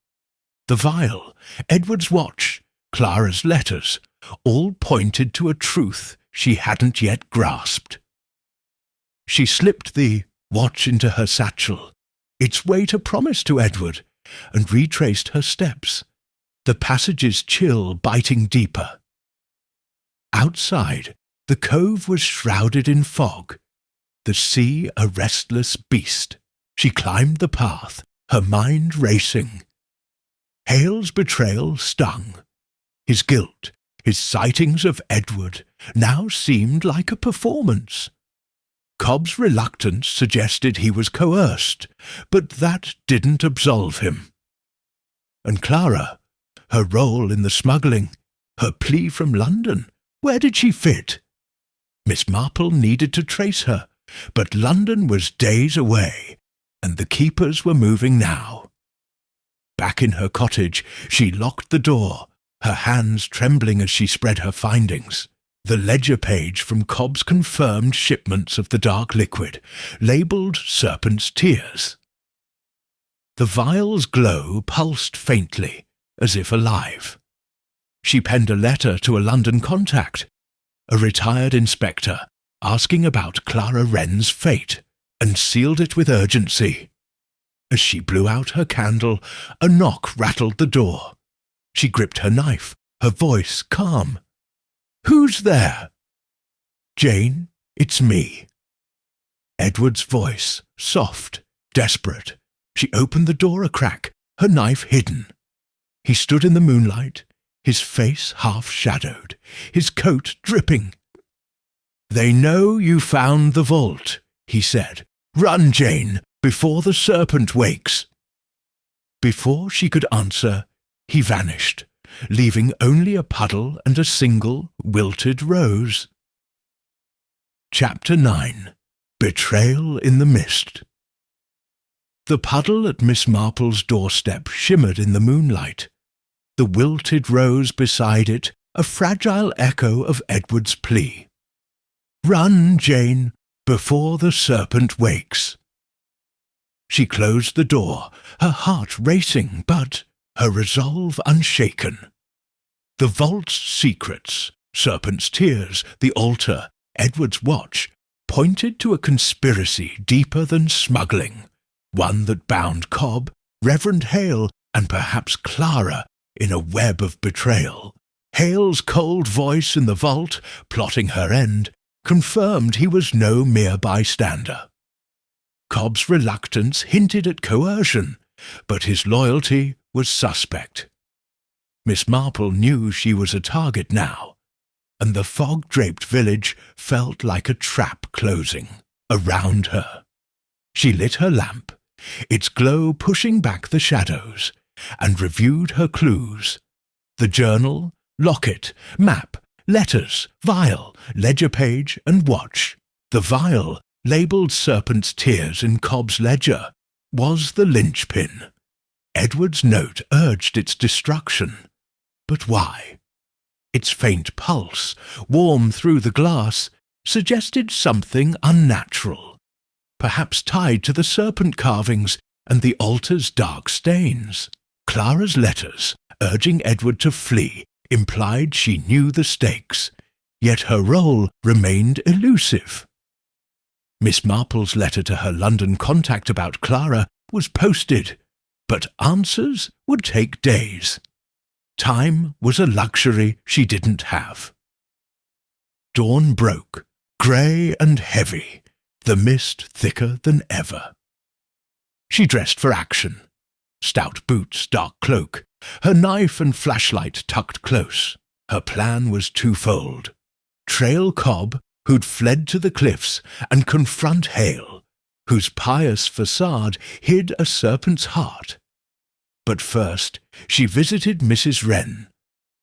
The vial, Edward's watch, Clara's letters, all pointed to a truth she hadn't yet grasped. She slipped the watch into her satchel, its weight a promise to Edward, and retraced her steps, the passage's chill biting deeper. Outside, the cove was shrouded in fog, the sea a restless beast. She climbed the path, her mind racing. Hale's betrayal stung. His guilt, his sightings of Edward, now seemed like a performance. Cobb's reluctance suggested he was coerced, but that didn't absolve him. And Clara, her role in the smuggling, her plea from London, where did she fit? Miss Marple needed to trace her, but London was days away, and the keepers were moving now. Back in her cottage, she locked the door, her hands trembling as she spread her findings. The ledger page from Cobb's confirmed shipments of the dark liquid, labelled Serpent's Tears. The vial's glow pulsed faintly, as if alive. She penned a letter to a London contact, a retired inspector, asking about Clara Wren's fate, and sealed it with urgency. As she blew out her candle, a knock rattled the door. She gripped her knife, her voice calm. "Who's there?" "Jane, it's me." Edward's voice, soft, desperate. She opened the door a crack, her knife hidden. He stood in the moonlight, his face half-shadowed, his coat dripping. "They know you found the vault," he said. "Run, Jane, before the serpent wakes." Before she could answer, he vanished, leaving only a puddle and a single wilted rose. Chapter 9. Betrayal in the Mist. The puddle at Miss Marple's doorstep shimmered in the moonlight. The wilted rose beside it, a fragile echo of Edward's plea. "Run, Jane, before the serpent wakes." She closed the door, her heart racing, but her resolve unshaken. The vault's secrets, Serpent's Tears, the altar, Edward's watch, pointed to a conspiracy deeper than smuggling, one that bound Cobb, Reverend Hale, and perhaps Clara in a web of betrayal. Hale's cold voice in the vault, plotting her end, confirmed he was no mere bystander. Cobb's reluctance hinted at coercion, but his loyalty was suspect. Miss Marple knew she was a target now, and the fog-draped village felt like a trap closing around her. She lit her lamp, its glow pushing back the shadows, and reviewed her clues. The journal, locket, map, letters, vial, ledger page, and watch. The vial, labelled Serpent's Tears in Cobb's ledger, was the linchpin. Edward's note urged its destruction. But why? Its faint pulse, warm through the glass, suggested something unnatural, perhaps tied to the serpent carvings and the altar's dark stains. Clara's letters, urging Edward to flee, implied she knew the stakes, yet her role remained elusive. Miss Marple's letter to her London contact about Clara was posted, but answers would take days. Time was a luxury she didn't have. Dawn broke, grey and heavy, the mist thicker than ever. She dressed for action. Stout boots, dark cloak, her knife and flashlight tucked close. Her plan was twofold. Trail Cobb, who'd fled to the cliffs and confront Hale, whose pious facade hid a serpent's heart. But first she visited Mrs. Wren,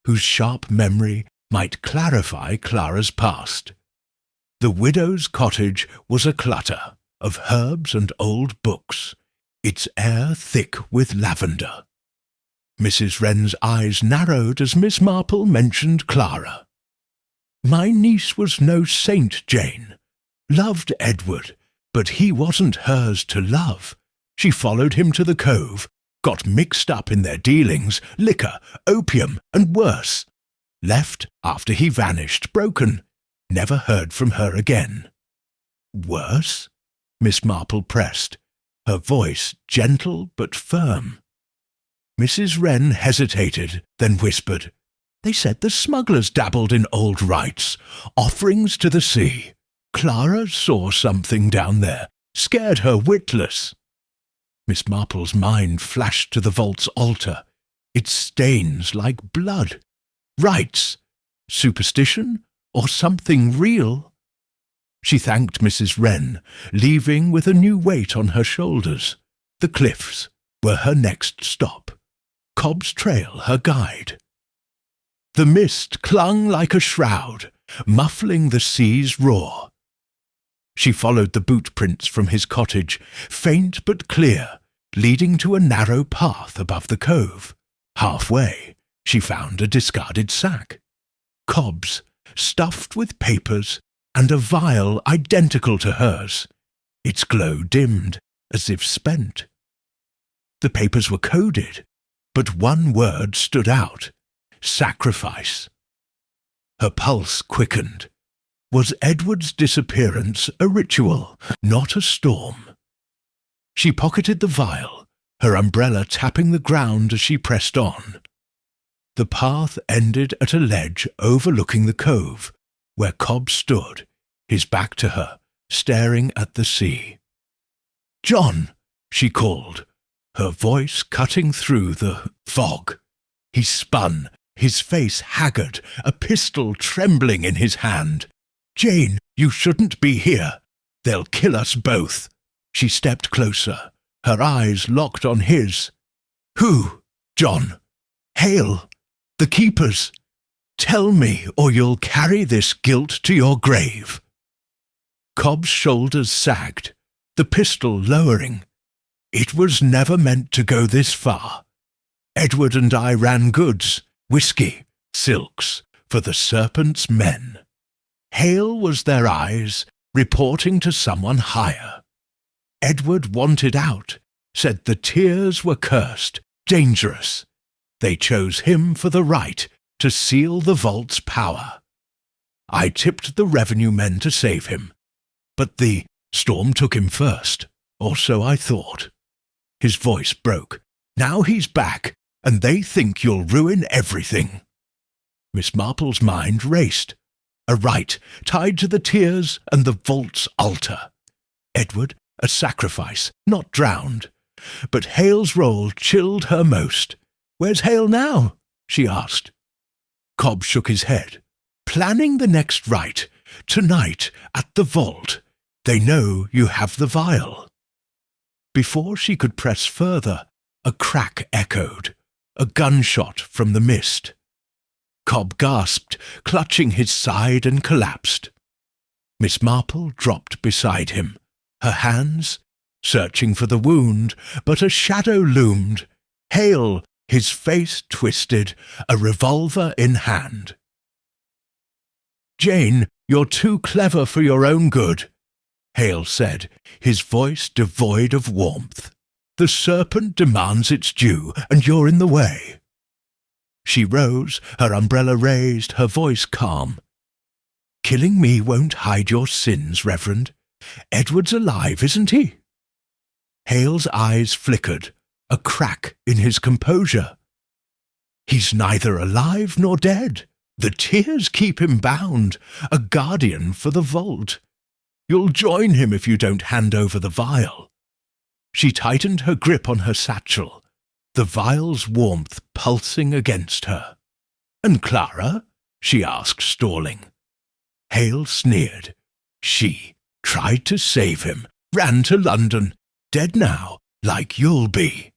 whose sharp memory might clarify Clara's past. The widow's cottage was a clutter of herbs and old books, its air thick with lavender. Mrs. Wren's eyes narrowed as Miss Marple mentioned Clara. "My niece was no saint, Jane. Loved Edward, but he wasn't hers to love. She followed him to the cove, got mixed up in their dealings, liquor, opium, and worse. Left after he vanished, broken. Never heard from her again." "Worse?" Miss Marple pressed, her voice gentle but firm. Mrs. Wren hesitated, then whispered, "They said the smugglers dabbled in old rites, offerings to the sea. Clara saw something down there, scared her witless." Miss Marple's mind flashed to the vault's altar, its stains like blood. Rites? Superstition? Or something real? She thanked Mrs. Wren, leaving with a new weight on her shoulders. The cliffs were her next stop, Cobb's Trail her guide. The mist clung like a shroud, muffling the sea's roar. She followed the boot prints from his cottage, faint but clear, leading to a narrow path above the cove. Halfway, she found a discarded sack. Cobb's, stuffed with papers, and a vial identical to hers. Its glow dimmed, as if spent. The papers were coded, but one word stood out: sacrifice. Her pulse quickened. Was Edward's disappearance a ritual, not a storm? She pocketed the vial, her umbrella tapping the ground as she pressed on. The path ended at a ledge overlooking the cove, where Cobb stood, his back to her, staring at the sea. "John!" she called, her voice cutting through the fog. He spun, his face haggard, a pistol trembling in his hand. "Jane, you shouldn't be here. They'll kill us both." She stepped closer, her eyes locked on his. "Who, John? Hale? The keepers? Tell me, or you'll carry this guilt to your grave." Cobb's shoulders sagged, the pistol lowering. "It was never meant to go this far. Edward and I ran goods, whiskey, silks, for the Serpent's men. Hale was their eyes, reporting to someone higher. Edward wanted out, said the tears were cursed, dangerous. They chose him for the right to seal the vault's power. I tipped the revenue men to save him, but the storm took him first, or so I thought." His voice broke. "Now he's back, and they think you'll ruin everything." Miss Marple's mind raced. A rite tied to the tears and the vault's altar. Edward, a sacrifice, not drowned. But Hale's role chilled her most. "Where's Hale now?" she asked. Cobb shook his head. "Planning the next rite. Tonight, at the vault. They know you have the vial." Before she could press further, a crack echoed, a gunshot from the mist. Cobb gasped, clutching his side, and collapsed. Miss Marple dropped beside him, her hands searching for the wound, but a shadow loomed. Hale, his face twisted, a revolver in hand. "Jane, you're too clever for your own good," Hale said, his voice devoid of warmth. "The serpent demands its due, and you're in the way." She rose, her umbrella raised, her voice calm. "Killing me won't hide your sins, Reverend. Edward's alive, isn't he?" Hale's eyes flickered, a crack in his composure. "He's neither alive nor dead. The tears keep him bound, a guardian for the vault. You'll join him if you don't hand over the vial." She tightened her grip on her satchel, the vial's warmth pulsing against her. "And Clara?" she asked, stalling. Hale sneered. She tried to save him, ran to London, dead now, like you'll be.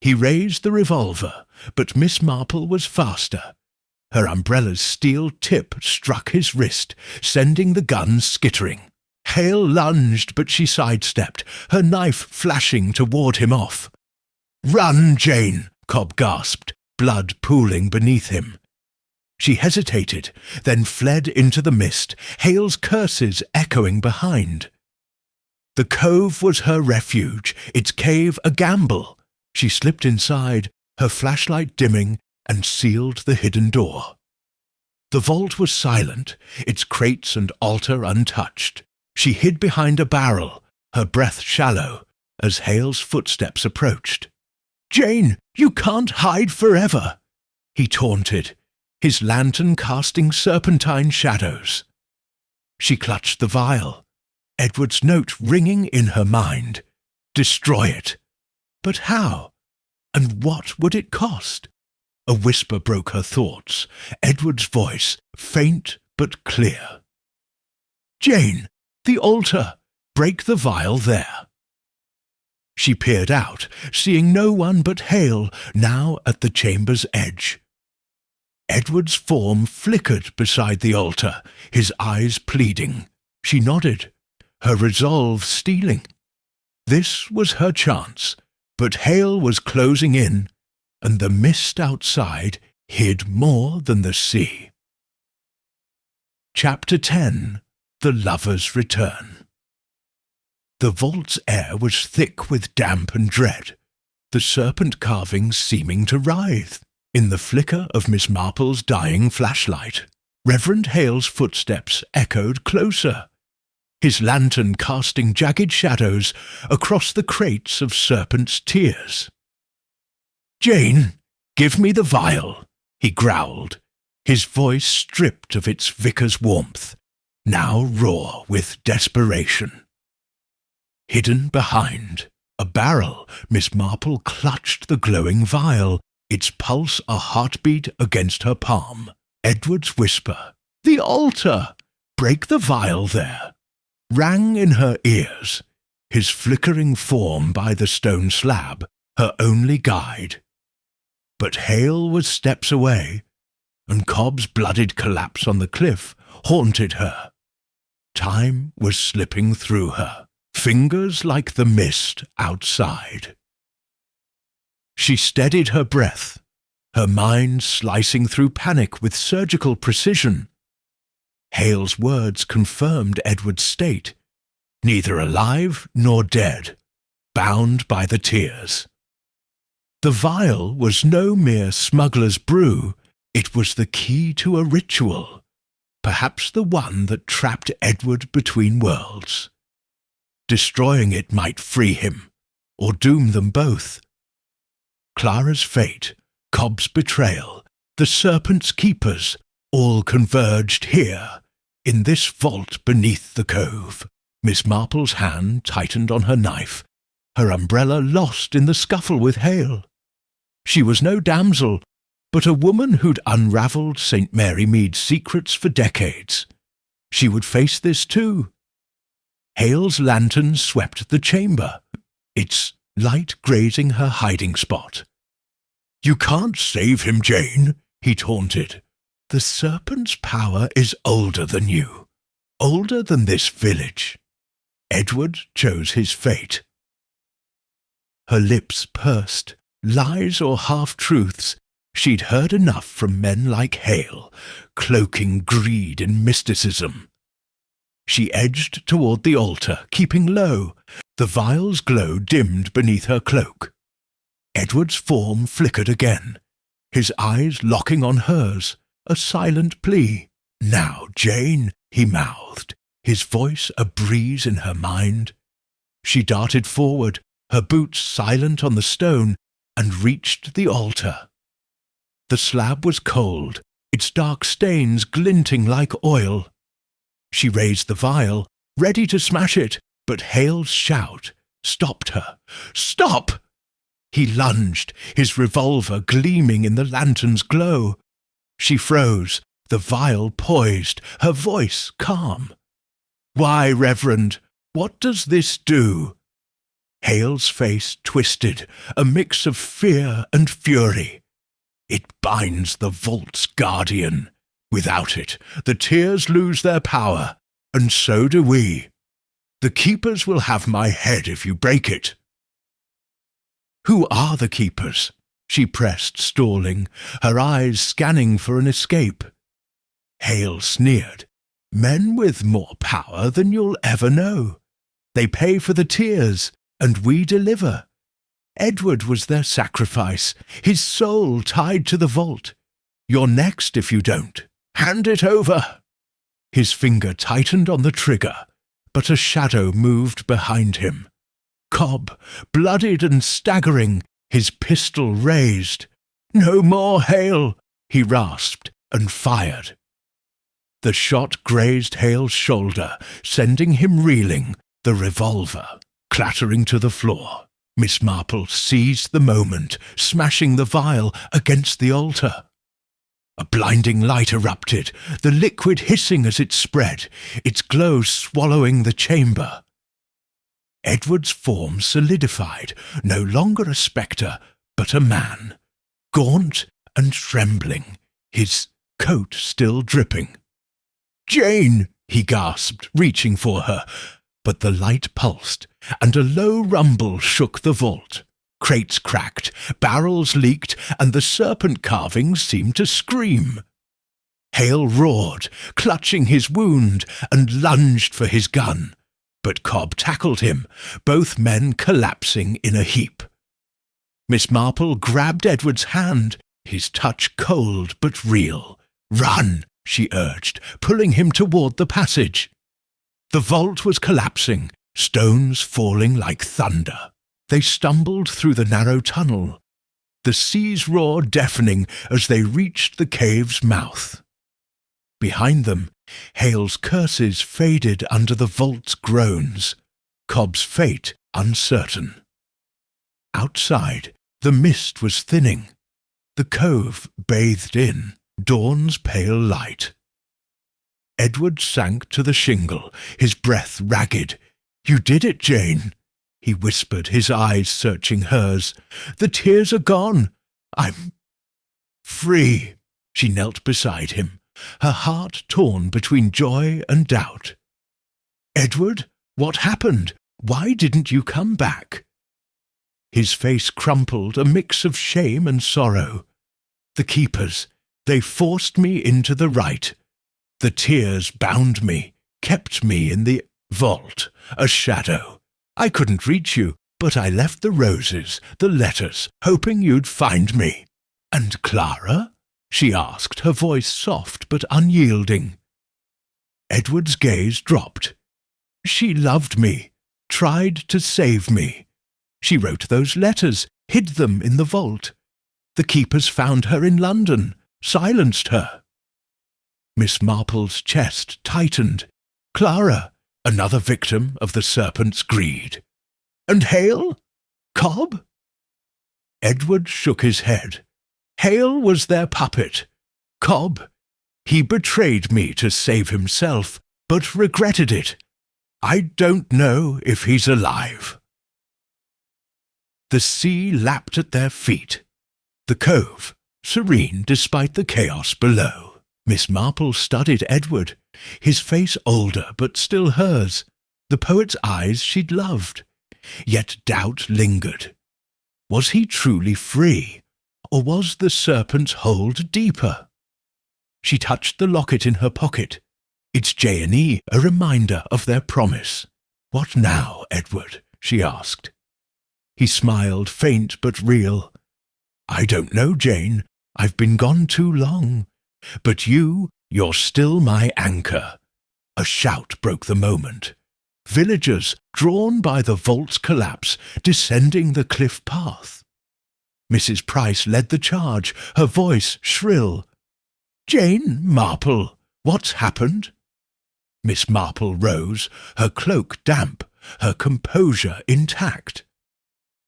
He raised the revolver, but Miss Marple was faster. Her umbrella's steel tip struck his wrist, sending the gun skittering. Hale lunged, but she sidestepped, her knife flashing to ward him off. "Run, Jane!" Cobb gasped, blood pooling beneath him. She hesitated, then fled into the mist, Hale's curses echoing behind. The cove was her refuge, its cave a gamble. She slipped inside, her flashlight dimming, and sealed the hidden door. The vault was silent, its crates and altar untouched. She hid behind a barrel, her breath shallow, as Hale's footsteps approached. "Jane, you can't hide forever," he taunted, his lantern casting serpentine shadows. She clutched the vial, Edward's note ringing in her mind. Destroy it. But how? And what would it cost? A whisper broke her thoughts, Edward's voice, faint but clear. "Jane, the altar! Break the vial there." She peered out, seeing no one but Hale, now at the chamber's edge. Edward's form flickered beside the altar, his eyes pleading. She nodded, her resolve stealing. This was her chance, but Hale was closing in, and the mist outside hid more than the sea. Chapter 10. The Lover's Return. The vault's air was thick with damp and dread, the serpent carvings seeming to writhe. In the flicker of Miss Marple's dying flashlight, Reverend Hale's footsteps echoed closer, his lantern casting jagged shadows across the crates of serpent's tears. "Jane, give me the vial," he growled, his voice stripped of its vicar's warmth, now raw with desperation. Hidden behind a barrel, Miss Marple clutched the glowing vial, its pulse a heartbeat against her palm. Edward's whisper, "The altar! Break the vial there!" rang in her ears, his flickering form by the stone slab, her only guide. But Hale was steps away, and Cobb's blooded collapse on the cliff haunted her. Time was slipping through her, fingers like the mist outside. She steadied her breath, her mind slicing through panic with surgical precision. Hale's words confirmed Edward's state, neither alive nor dead, bound by the tears. The vial was no mere smuggler's brew, it was the key to a ritual, perhaps the one that trapped Edward between worlds. Destroying it might free him, or doom them both. Clara's fate, Cobb's betrayal, the serpent's keepers, all converged here, in this vault beneath the cove. Miss Marple's hand tightened on her knife, her umbrella lost in the scuffle with Hale. She was no damsel, but a woman who'd unravelled St. Mary Mead's secrets for decades. She would face this too. Hale's lantern swept the chamber, its light grazing her hiding spot. "You can't save him, Jane," he taunted. "The serpent's power is older than you, older than this village." Edward chose his fate. Her lips pursed, lies or half-truths. She'd heard enough from men like Hale, cloaking greed in mysticism. She edged toward the altar, keeping low, the vial's glow dimmed beneath her cloak. Edward's form flickered again, his eyes locking on hers, a silent plea. "Now, Jane," he mouthed, his voice a breeze in her mind. She darted forward, her boots silent on the stone, and reached the altar. The slab was cold, its dark stains glinting like oil. She raised the vial, ready to smash it, but Hale's shout stopped her. "Stop!" He lunged, his revolver gleaming in the lantern's glow. She froze, the vial poised, her voice calm. "Why, Reverend, what does this do?" Hale's face twisted, a mix of fear and fury. "It binds the vault's guardian. Without it, the tears lose their power, and so do we. The keepers will have my head if you break it." "Who are the keepers?" she pressed, stalling, her eyes scanning for an escape. Hale sneered. "Men with more power than you'll ever know. They pay for the tears, and we deliver. Edward was their sacrifice, his soul tied to the vault. You're next if you don't. Hand it over." His finger tightened on the trigger, but a shadow moved behind him. Cobb, bloodied and staggering, his pistol raised. "No more, Hale," he rasped, and fired. The shot grazed Hale's shoulder, sending him reeling, the revolver clattering to the floor. Miss Marple seized the moment, smashing the vial against the altar. A blinding light erupted, the liquid hissing as it spread, its glow swallowing the chamber. Edward's form solidified, no longer a spectre, but a man, gaunt and trembling, his coat still dripping. "Jane!" he gasped, reaching for her, but the light pulsed, and a low rumble shook the vault. Crates cracked, barrels leaked, and the serpent carvings seemed to scream. Hale roared, clutching his wound, and lunged for his gun. But Cobb tackled him, both men collapsing in a heap. Miss Marple grabbed Edward's hand, his touch cold but real. "Run!" she urged, pulling him toward the passage. The vault was collapsing, stones falling like thunder. They stumbled through the narrow tunnel, the sea's roar deafening as they reached the cave's mouth. Behind them, Hale's curses faded under the vault's groans, Cobb's fate uncertain. Outside, the mist was thinning. The cove bathed in dawn's pale light. Edward sank to the shingle, his breath ragged. "You did it, Jane," he whispered, his eyes searching hers. "The tears are gone. I'm free." She knelt beside him, her heart torn between joy and doubt. "Edward, what happened? Why didn't you come back?" His face crumpled, a mix of shame and sorrow. "The keepers, they forced me into the right. The tears bound me, kept me in the vault, a shadow. I couldn't reach you, but I left the roses, the letters, hoping you'd find me." "And Clara?" she asked, her voice soft but unyielding. Edward's gaze dropped. "She loved me, tried to save me. She wrote those letters, hid them in the vault. The keepers found her in London, silenced her." Miss Marple's chest tightened. "Clara, another victim of the serpent's greed. And Hale? Cobb?" Edward shook his head. "Hale was their puppet. Cobb, he betrayed me to save himself, but regretted it. I don't know if he's alive." The sea lapped at their feet. The cove, serene despite the chaos below. Miss Marple studied Edward, his face older but still hers, the poet's eyes she'd loved. Yet doubt lingered. Was he truly free, or was the serpent's hold deeper? She touched the locket in her pocket. Its J&E, a reminder of their promise. "What now, Edward?" she asked. He smiled, faint but real. "I don't know, Jane. I've been gone too long. But you're still my anchor." A shout broke the moment. Villagers, drawn by the vault's collapse, descending the cliff path. Mrs. Price led the charge, her voice shrill. "Jane Marple, what's happened?" Miss Marple rose, her cloak damp, her composure intact.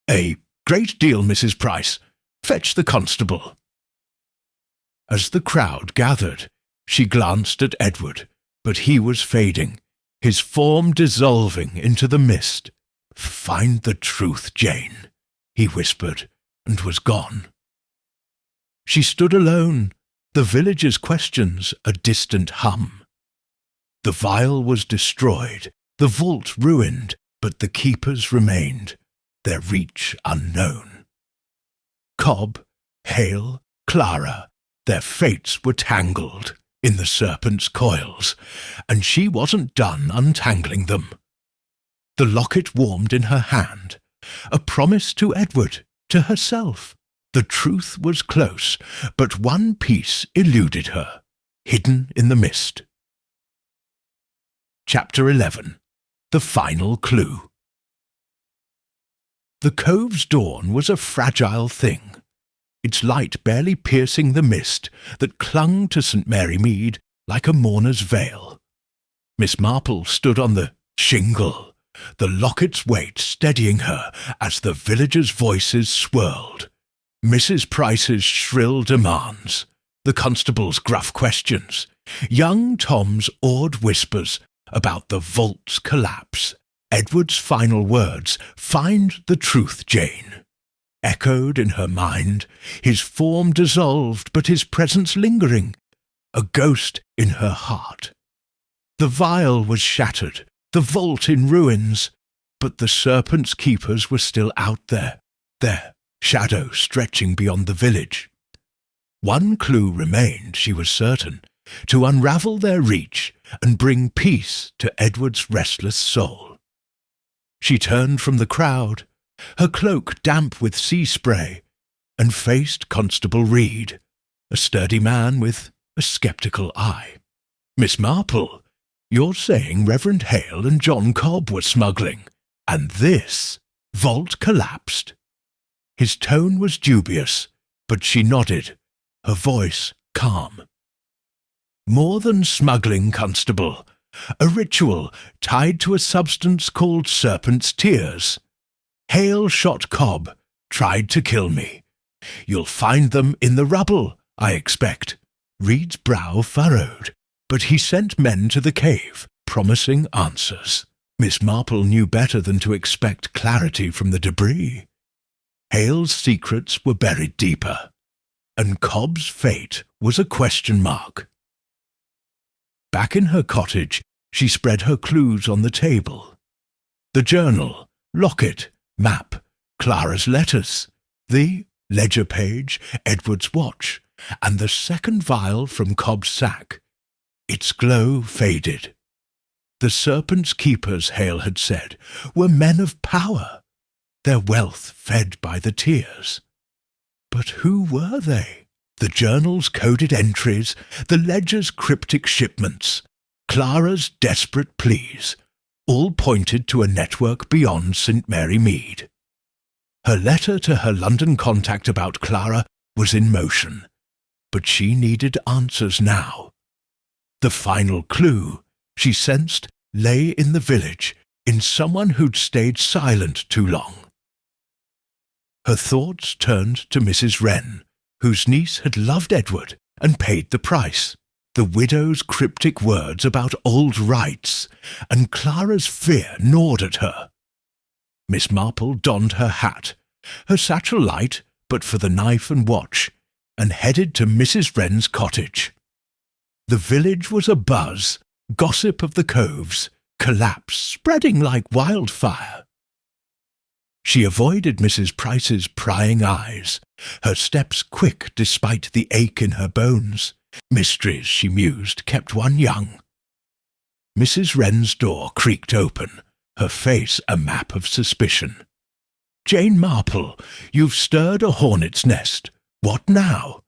"A great deal, Mrs. Price. Fetch the constable." As the crowd gathered, She glanced at Edward, but he was fading, his form dissolving into the mist. "Find the truth, Jane," he whispered, and was gone. She stood alone, the villagers' questions a distant hum. The vial was destroyed, the vault ruined, but the keepers remained, their reach unknown. Cobb, Hale, Clara, their fates were tangled in the serpent's coils, and she wasn't done untangling them. The locket warmed in her hand, a promise to Edward, to herself. The truth was close, but one piece eluded her, hidden in the mist. Chapter 11. The Final Clue. The cove's dawn was a fragile thing, its light barely piercing the mist that clung to St. Mary Mead like a mourner's veil. Miss Marple stood on the shingle, the locket's weight steadying her as the villagers' voices swirled. Mrs. Price's shrill demands, the constable's gruff questions, young Tom's awed whispers about the vault's collapse, Edward's final words, "Find the truth, Jane," echoed in her mind, his form dissolved but his presence lingering, a ghost in her heart. The vial was shattered, the vault in ruins, but the serpent's keepers were still out there, their shadow stretching beyond the village. One clue remained, she was certain, to unravel their reach and bring peace to Edward's restless soul. She turned from the crowd, her cloak damp with sea spray, and faced Constable Reed, a sturdy man with a sceptical eye. "Miss Marple, you're saying Reverend Hale and John Cobb were smuggling, and this vault collapsed?" His tone was dubious, but she nodded, her voice calm. "More than smuggling, Constable. A ritual tied to a substance called serpent's tears. Hale shot Cobb, tried to kill me. You'll find them in the rubble, I expect." Reed's brow furrowed, but he sent men to the cave, promising answers. Miss Marple knew better than to expect clarity from the debris. Hale's secrets were buried deeper, and Cobb's fate was a question mark. Back in her cottage, she spread her clues on the table. The journal, locket, map, Clara's letters, the ledger page, Edward's watch, and the second vial from Cobb's sack. Its glow faded. The serpent's keepers, Hale had said, were men of power, their wealth fed by the tears. But who were they? The journal's coded entries, the ledger's cryptic shipments, Clara's desperate pleas, all pointed to a network beyond St. Mary Mead. Her letter to her London contact about Clara was in motion, but she needed answers now. The final clue, she sensed, lay in the village, in someone who'd stayed silent too long. Her thoughts turned to Mrs. Wren, whose niece had loved Edward and paid the price. The widow's cryptic words about old rights, and Clara's fear gnawed at her. Miss Marple donned her hat, her satchel light but for the knife and watch, and headed to Mrs. Wren's cottage. The village was abuzz, gossip of the coves, collapse spreading like wildfire. She avoided Mrs. Price's prying eyes, her steps quick despite the ache in her bones. Mysteries, she mused, kept one young. Mrs. Wren's door creaked open, her face a map of suspicion. "Jane Marple, you've stirred a hornet's nest. What now?"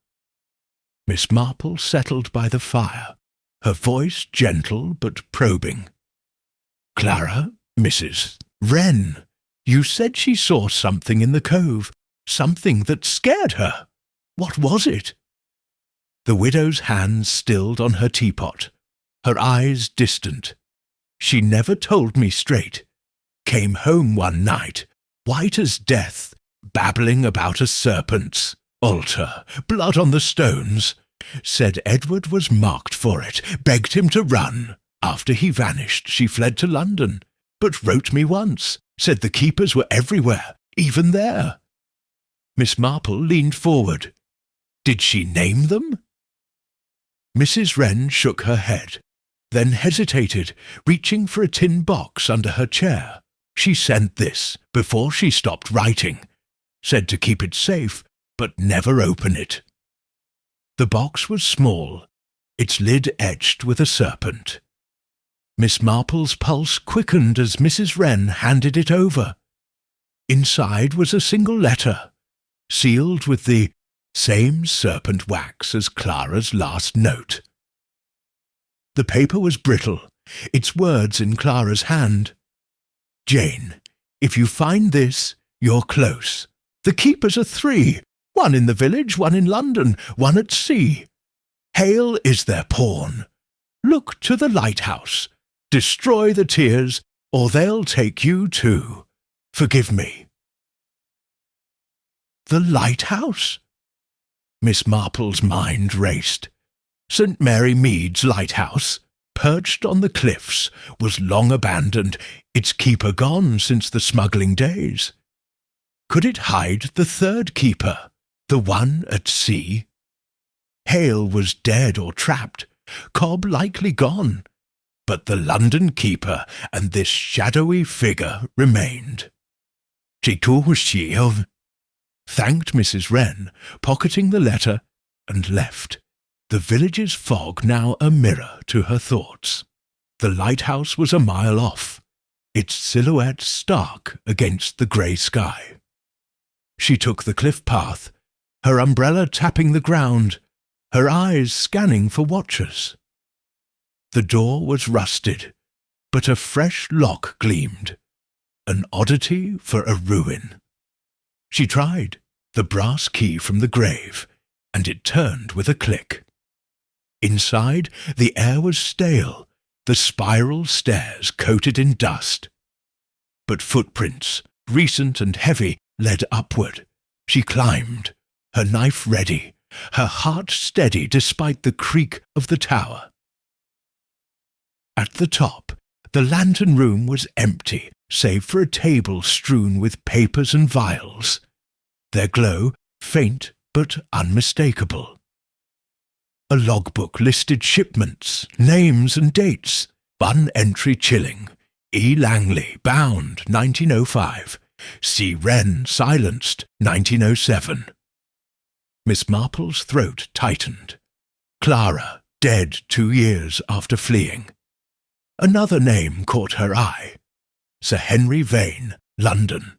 Miss Marple settled by the fire, her voice gentle but probing. "Clara, Mrs. Wren, you said she saw something in the cove, something that scared her. What was it?" The widow's hands stilled on her teapot, her eyes distant. "She never told me straight. Came home one night, white as death, babbling about a serpent's altar, blood on the stones. said Edward was marked for it, begged him to run. After he vanished, she fled to London, but wrote me once, said the keepers were everywhere, even there. Miss Marple leaned forward. Did she name them? Mrs. Wren shook her head, then hesitated, reaching for a tin box under her chair. She sent this before she stopped writing, said to keep it safe, but never open it. The box was small, its lid etched with a serpent. Miss Marple's pulse quickened as Mrs. Wren handed it over. Inside was a single letter, sealed with the same serpent wax as Clara's last note. The paper was brittle, its words in Clara's hand. Jane, if you find this, you're close. The keepers are 3, one in the village, one in London, one at sea. Hail is their pawn. Look to the lighthouse. Destroy the tears, or they'll take you too. Forgive me. The lighthouse? Miss Marple's mind raced. St. Mary Mead's lighthouse, perched on the cliffs, was long abandoned, its keeper gone since the smuggling days. Could it hide the 3rd keeper, the one at sea? Hale was dead or trapped, Cobb likely gone, but the London keeper and this shadowy figure remained. Thanked Mrs. Wren, pocketing the letter, and left, the village's fog now a mirror to her thoughts. The lighthouse was a mile off, its silhouette stark against the grey sky. She took the cliff path, her umbrella tapping the ground, her eyes scanning for watchers. The door was rusted, but a fresh lock gleamed, an oddity for a ruin. She tried the brass key from the grave, and it turned with a click. Inside, the air was stale, the spiral stairs coated in dust. But footprints, recent and heavy, led upward. She climbed, her knife ready, her heart steady despite the creak of the tower. At the top, the lantern room was empty, save for a table strewn with papers and vials, their glow faint but unmistakable. A logbook listed shipments, names and dates. One entry chilling. E. Langley, bound, 1905. C. Wren, silenced, 1907. Miss Marple's throat tightened. Clara, dead 2 years after fleeing. Another name caught her eye. Sir Henry Vane, London.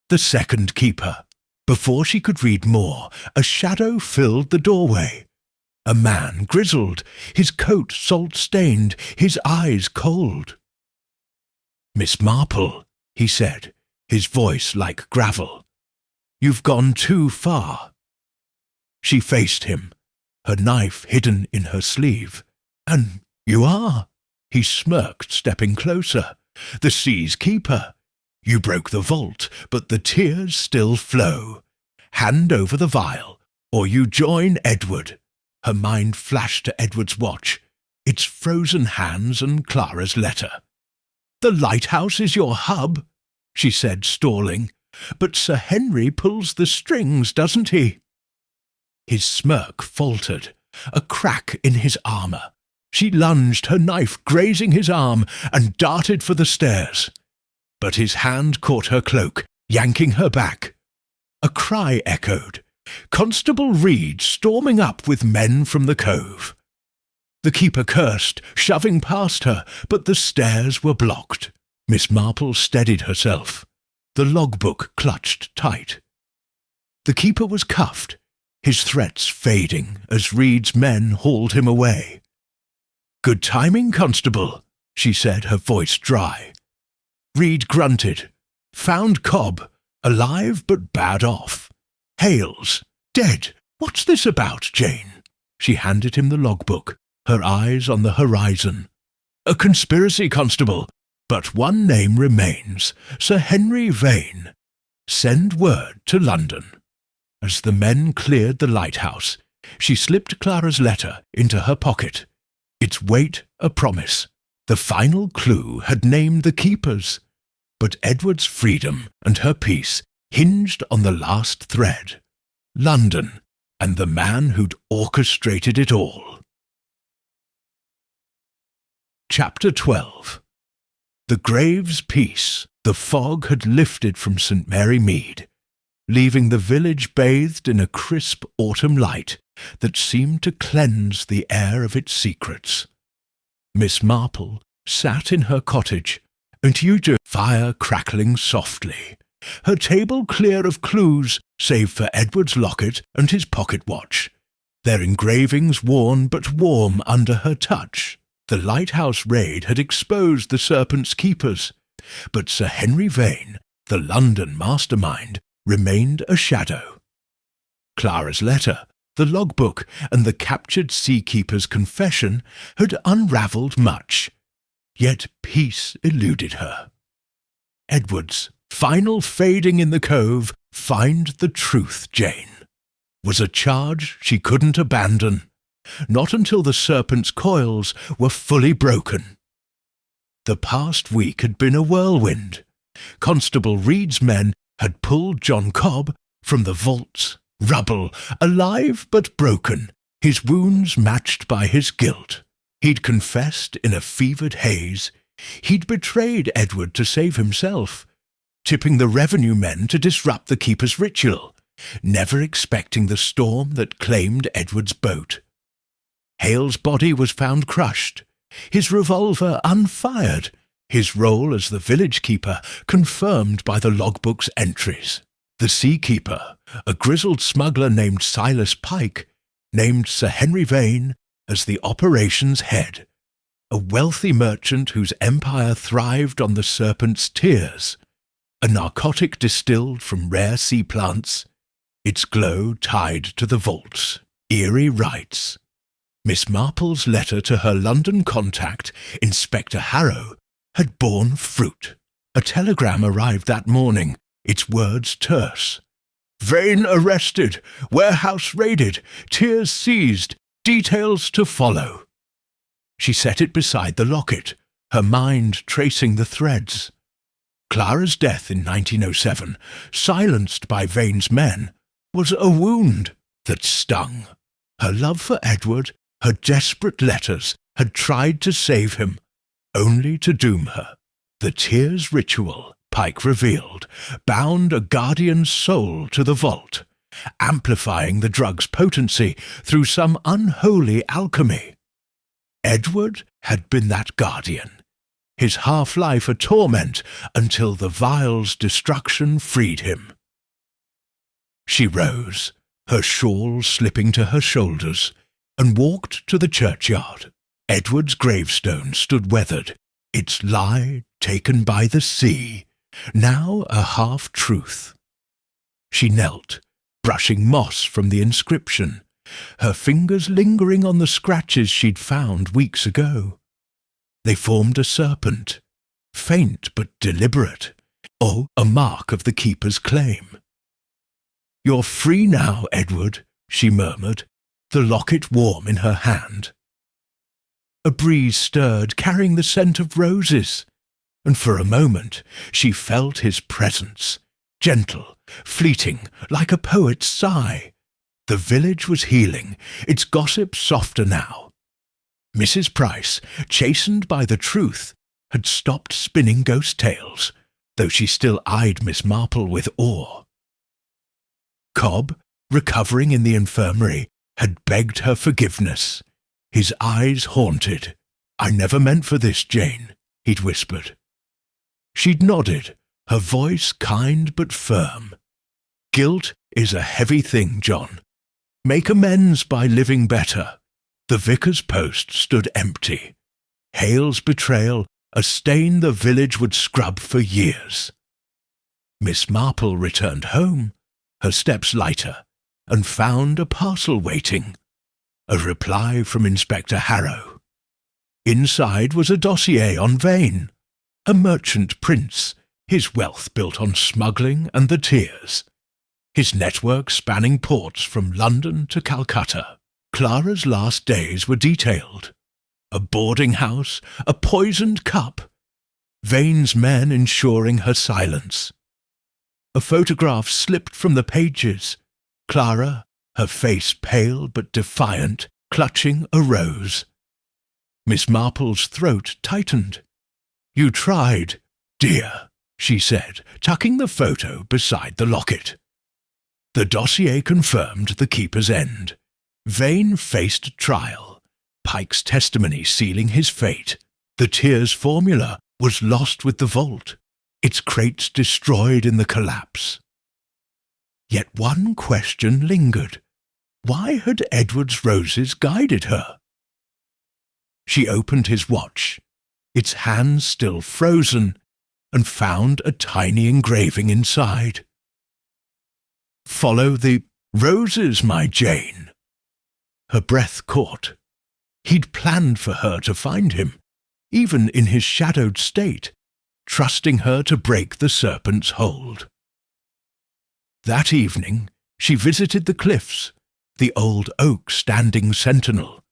The 2nd keeper. Before she could read more, a shadow filled the doorway. A man, grizzled, his coat salt-stained, his eyes cold. Miss Marple, he said, his voice like gravel. You've gone too far. She faced him, her knife hidden in her sleeve. And you are, he smirked, stepping closer. The sea's keeper. You broke the vault, but the tears still flow. Hand over the vial, or you join Edward. Her mind flashed to Edward's watch, its frozen hands and Clara's letter. The lighthouse is your hub, she said, stalling. But Sir Henry pulls the strings, doesn't he? His smirk faltered, a crack in his armour. She lunged, her knife grazing his arm, and darted for the stairs. But his hand caught her cloak, yanking her back. A cry echoed. Constable Reed storming up with men from the cove. The keeper cursed, shoving past her, but the stairs were blocked. Miss Marple steadied herself. The logbook clutched tight. The keeper was cuffed, his threats fading as Reed's men hauled him away. Good timing, Constable, she said, her voice dry. Reed grunted. Found Cobb, alive but bad off. Hales, dead. What's this about, Jane? She handed him the logbook, her eyes on the horizon. A conspiracy, Constable, but one name remains, Sir Henry Vane. Send word to London. As the men cleared the lighthouse, She slipped Clara's letter into her pocket. Its weight a promise. The final clue had named the keepers, but Edward's freedom and her peace hinged on the last thread, London and the man who'd orchestrated it all. Chapter 12. The grave's peace. The fog had lifted from St. Mary Mead, leaving the village bathed in a crisp autumn light that seemed to cleanse the air of its secrets. Miss Marple sat in her cottage, and used a fire crackling softly, her table clear of clues save for Edward's locket and his pocket watch, their engravings worn but warm under her touch. The lighthouse raid had exposed the Serpent's keepers, but Sir Henry Vane, the London mastermind, remained a shadow. Clara's letter, the logbook, and the captured sea-keeper's confession had unravelled much, yet peace eluded her. Edward's final fading in the cove, "Find the truth, Jane," was a charge she couldn't abandon, not until the Serpent's coils were fully broken. The past week had been a whirlwind. Constable Reed's men had pulled John Cobb from the vaults, rubble, alive but broken, his wounds matched by his guilt. He'd confessed in a fevered haze. He'd betrayed Edward to save himself, tipping the revenue men to disrupt the keeper's ritual, never expecting the storm that claimed Edward's boat. Hale's body was found crushed, his revolver unfired, his role as the village keeper confirmed by the logbook's entries. The sea-keeper, a grizzled smuggler named Silas Pike, named Sir Henry Vane as the operation's head, a wealthy merchant whose empire thrived on the Serpent's tears, a narcotic distilled from rare sea plants, its glow tied to the vaults. Eerie rites. Miss Marple's letter to her London contact, Inspector Harrow, had borne fruit. A telegram arrived that morning, its words terse. "Vane arrested, warehouse raided, Tears seized, details to follow." She set it beside the locket, her mind tracing the threads. Clara's death in 1907, silenced by Vane's men, was a wound that stung. Her love for Edward, her desperate letters, had tried to save him, only to doom her. The tears ritual, Pike revealed, bound a guardian's soul to the vault, amplifying the drug's potency through some unholy alchemy. Edward had been that guardian, his half-life a torment until the vial's destruction freed him. She rose, her shawl slipping to her shoulders, and walked to the churchyard. Edward's gravestone stood weathered, its lie taken by the sea, now a half-truth. She knelt, brushing moss from the inscription, her fingers lingering on the scratches she'd found weeks ago. They formed a serpent, faint but deliberate, a mark of the keeper's claim. "You're free now, Edward," she murmured, the locket warm in her hand. A breeze stirred, carrying the scent of roses, and for a moment she felt his presence, gentle, fleeting, like a poet's sigh. The village was healing, its gossip softer now. Mrs. Price, chastened by the truth, had stopped spinning ghost tales, though she still eyed Miss Marple with awe. Cobb, recovering in the infirmary, had begged her forgiveness, his eyes haunted. "I never meant for this, Jane," he'd whispered. She'd nodded, her voice kind but firm. "Guilt is a heavy thing, John. Make amends by living better." The vicar's post stood empty. Hale's betrayal, a stain the village would scrub for years. Miss Marple returned home, her steps lighter, and found a parcel waiting, a reply from Inspector Harrow. Inside was a dossier on Vane, a merchant prince, his wealth built on smuggling and the tears, his network spanning ports from London to Calcutta. Clara's last days were detailed. A boarding house, a poisoned cup, Vane's men ensuring her silence. A photograph slipped from the pages. Clara, her face pale but defiant, clutching a rose. Miss Marple's throat tightened. "You tried, dear," she said, tucking the photo beside the locket. The dossier confirmed the keeper's end. Vane faced trial, Pike's testimony sealing his fate. The tears formula was lost with the vault, its crates destroyed in the collapse. Yet one question lingered. Why had Edward's roses guided her? She opened his watch, its hands still frozen, and found a tiny engraving inside. "Follow the roses, my Jane." Her breath caught. He'd planned for her to find him, even in his shadowed state, trusting her to break the serpent's hold. That evening, she visited the cliffs, the old oak standing sentinel.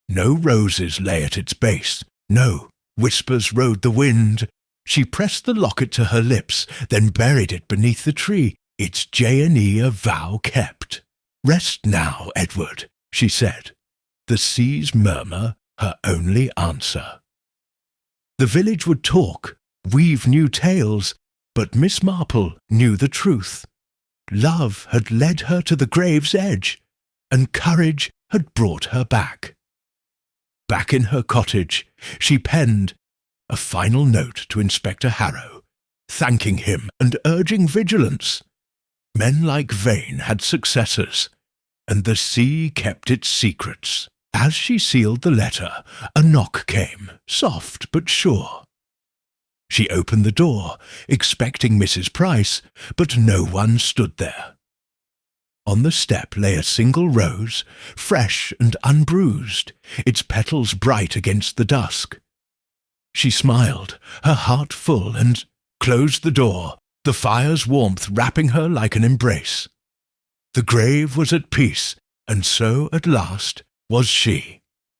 No roses lay at its base, no whispers rode the wind. She pressed the locket to her lips, then buried it beneath the tree, its J&E a vow kept. "Rest now, Edward," she said, the sea's murmur her only answer. The village would talk, weave new tales, but Miss Marple knew the truth. Love had led her to the grave's edge, and courage had brought her back. Back in her cottage, she penned a final note to Inspector Harrow, thanking him and urging vigilance. Men like Vane had successors, and the sea kept its secrets. As she sealed the letter, a knock came, soft but sure. She opened the door, expecting Mrs. Price, but no one stood there. On the step lay a single rose, fresh and unbruised, its petals bright against the dusk. She smiled, her heart full, and closed the door, the fire's warmth wrapping her like an embrace. The grave was at peace, and so, at last, was she.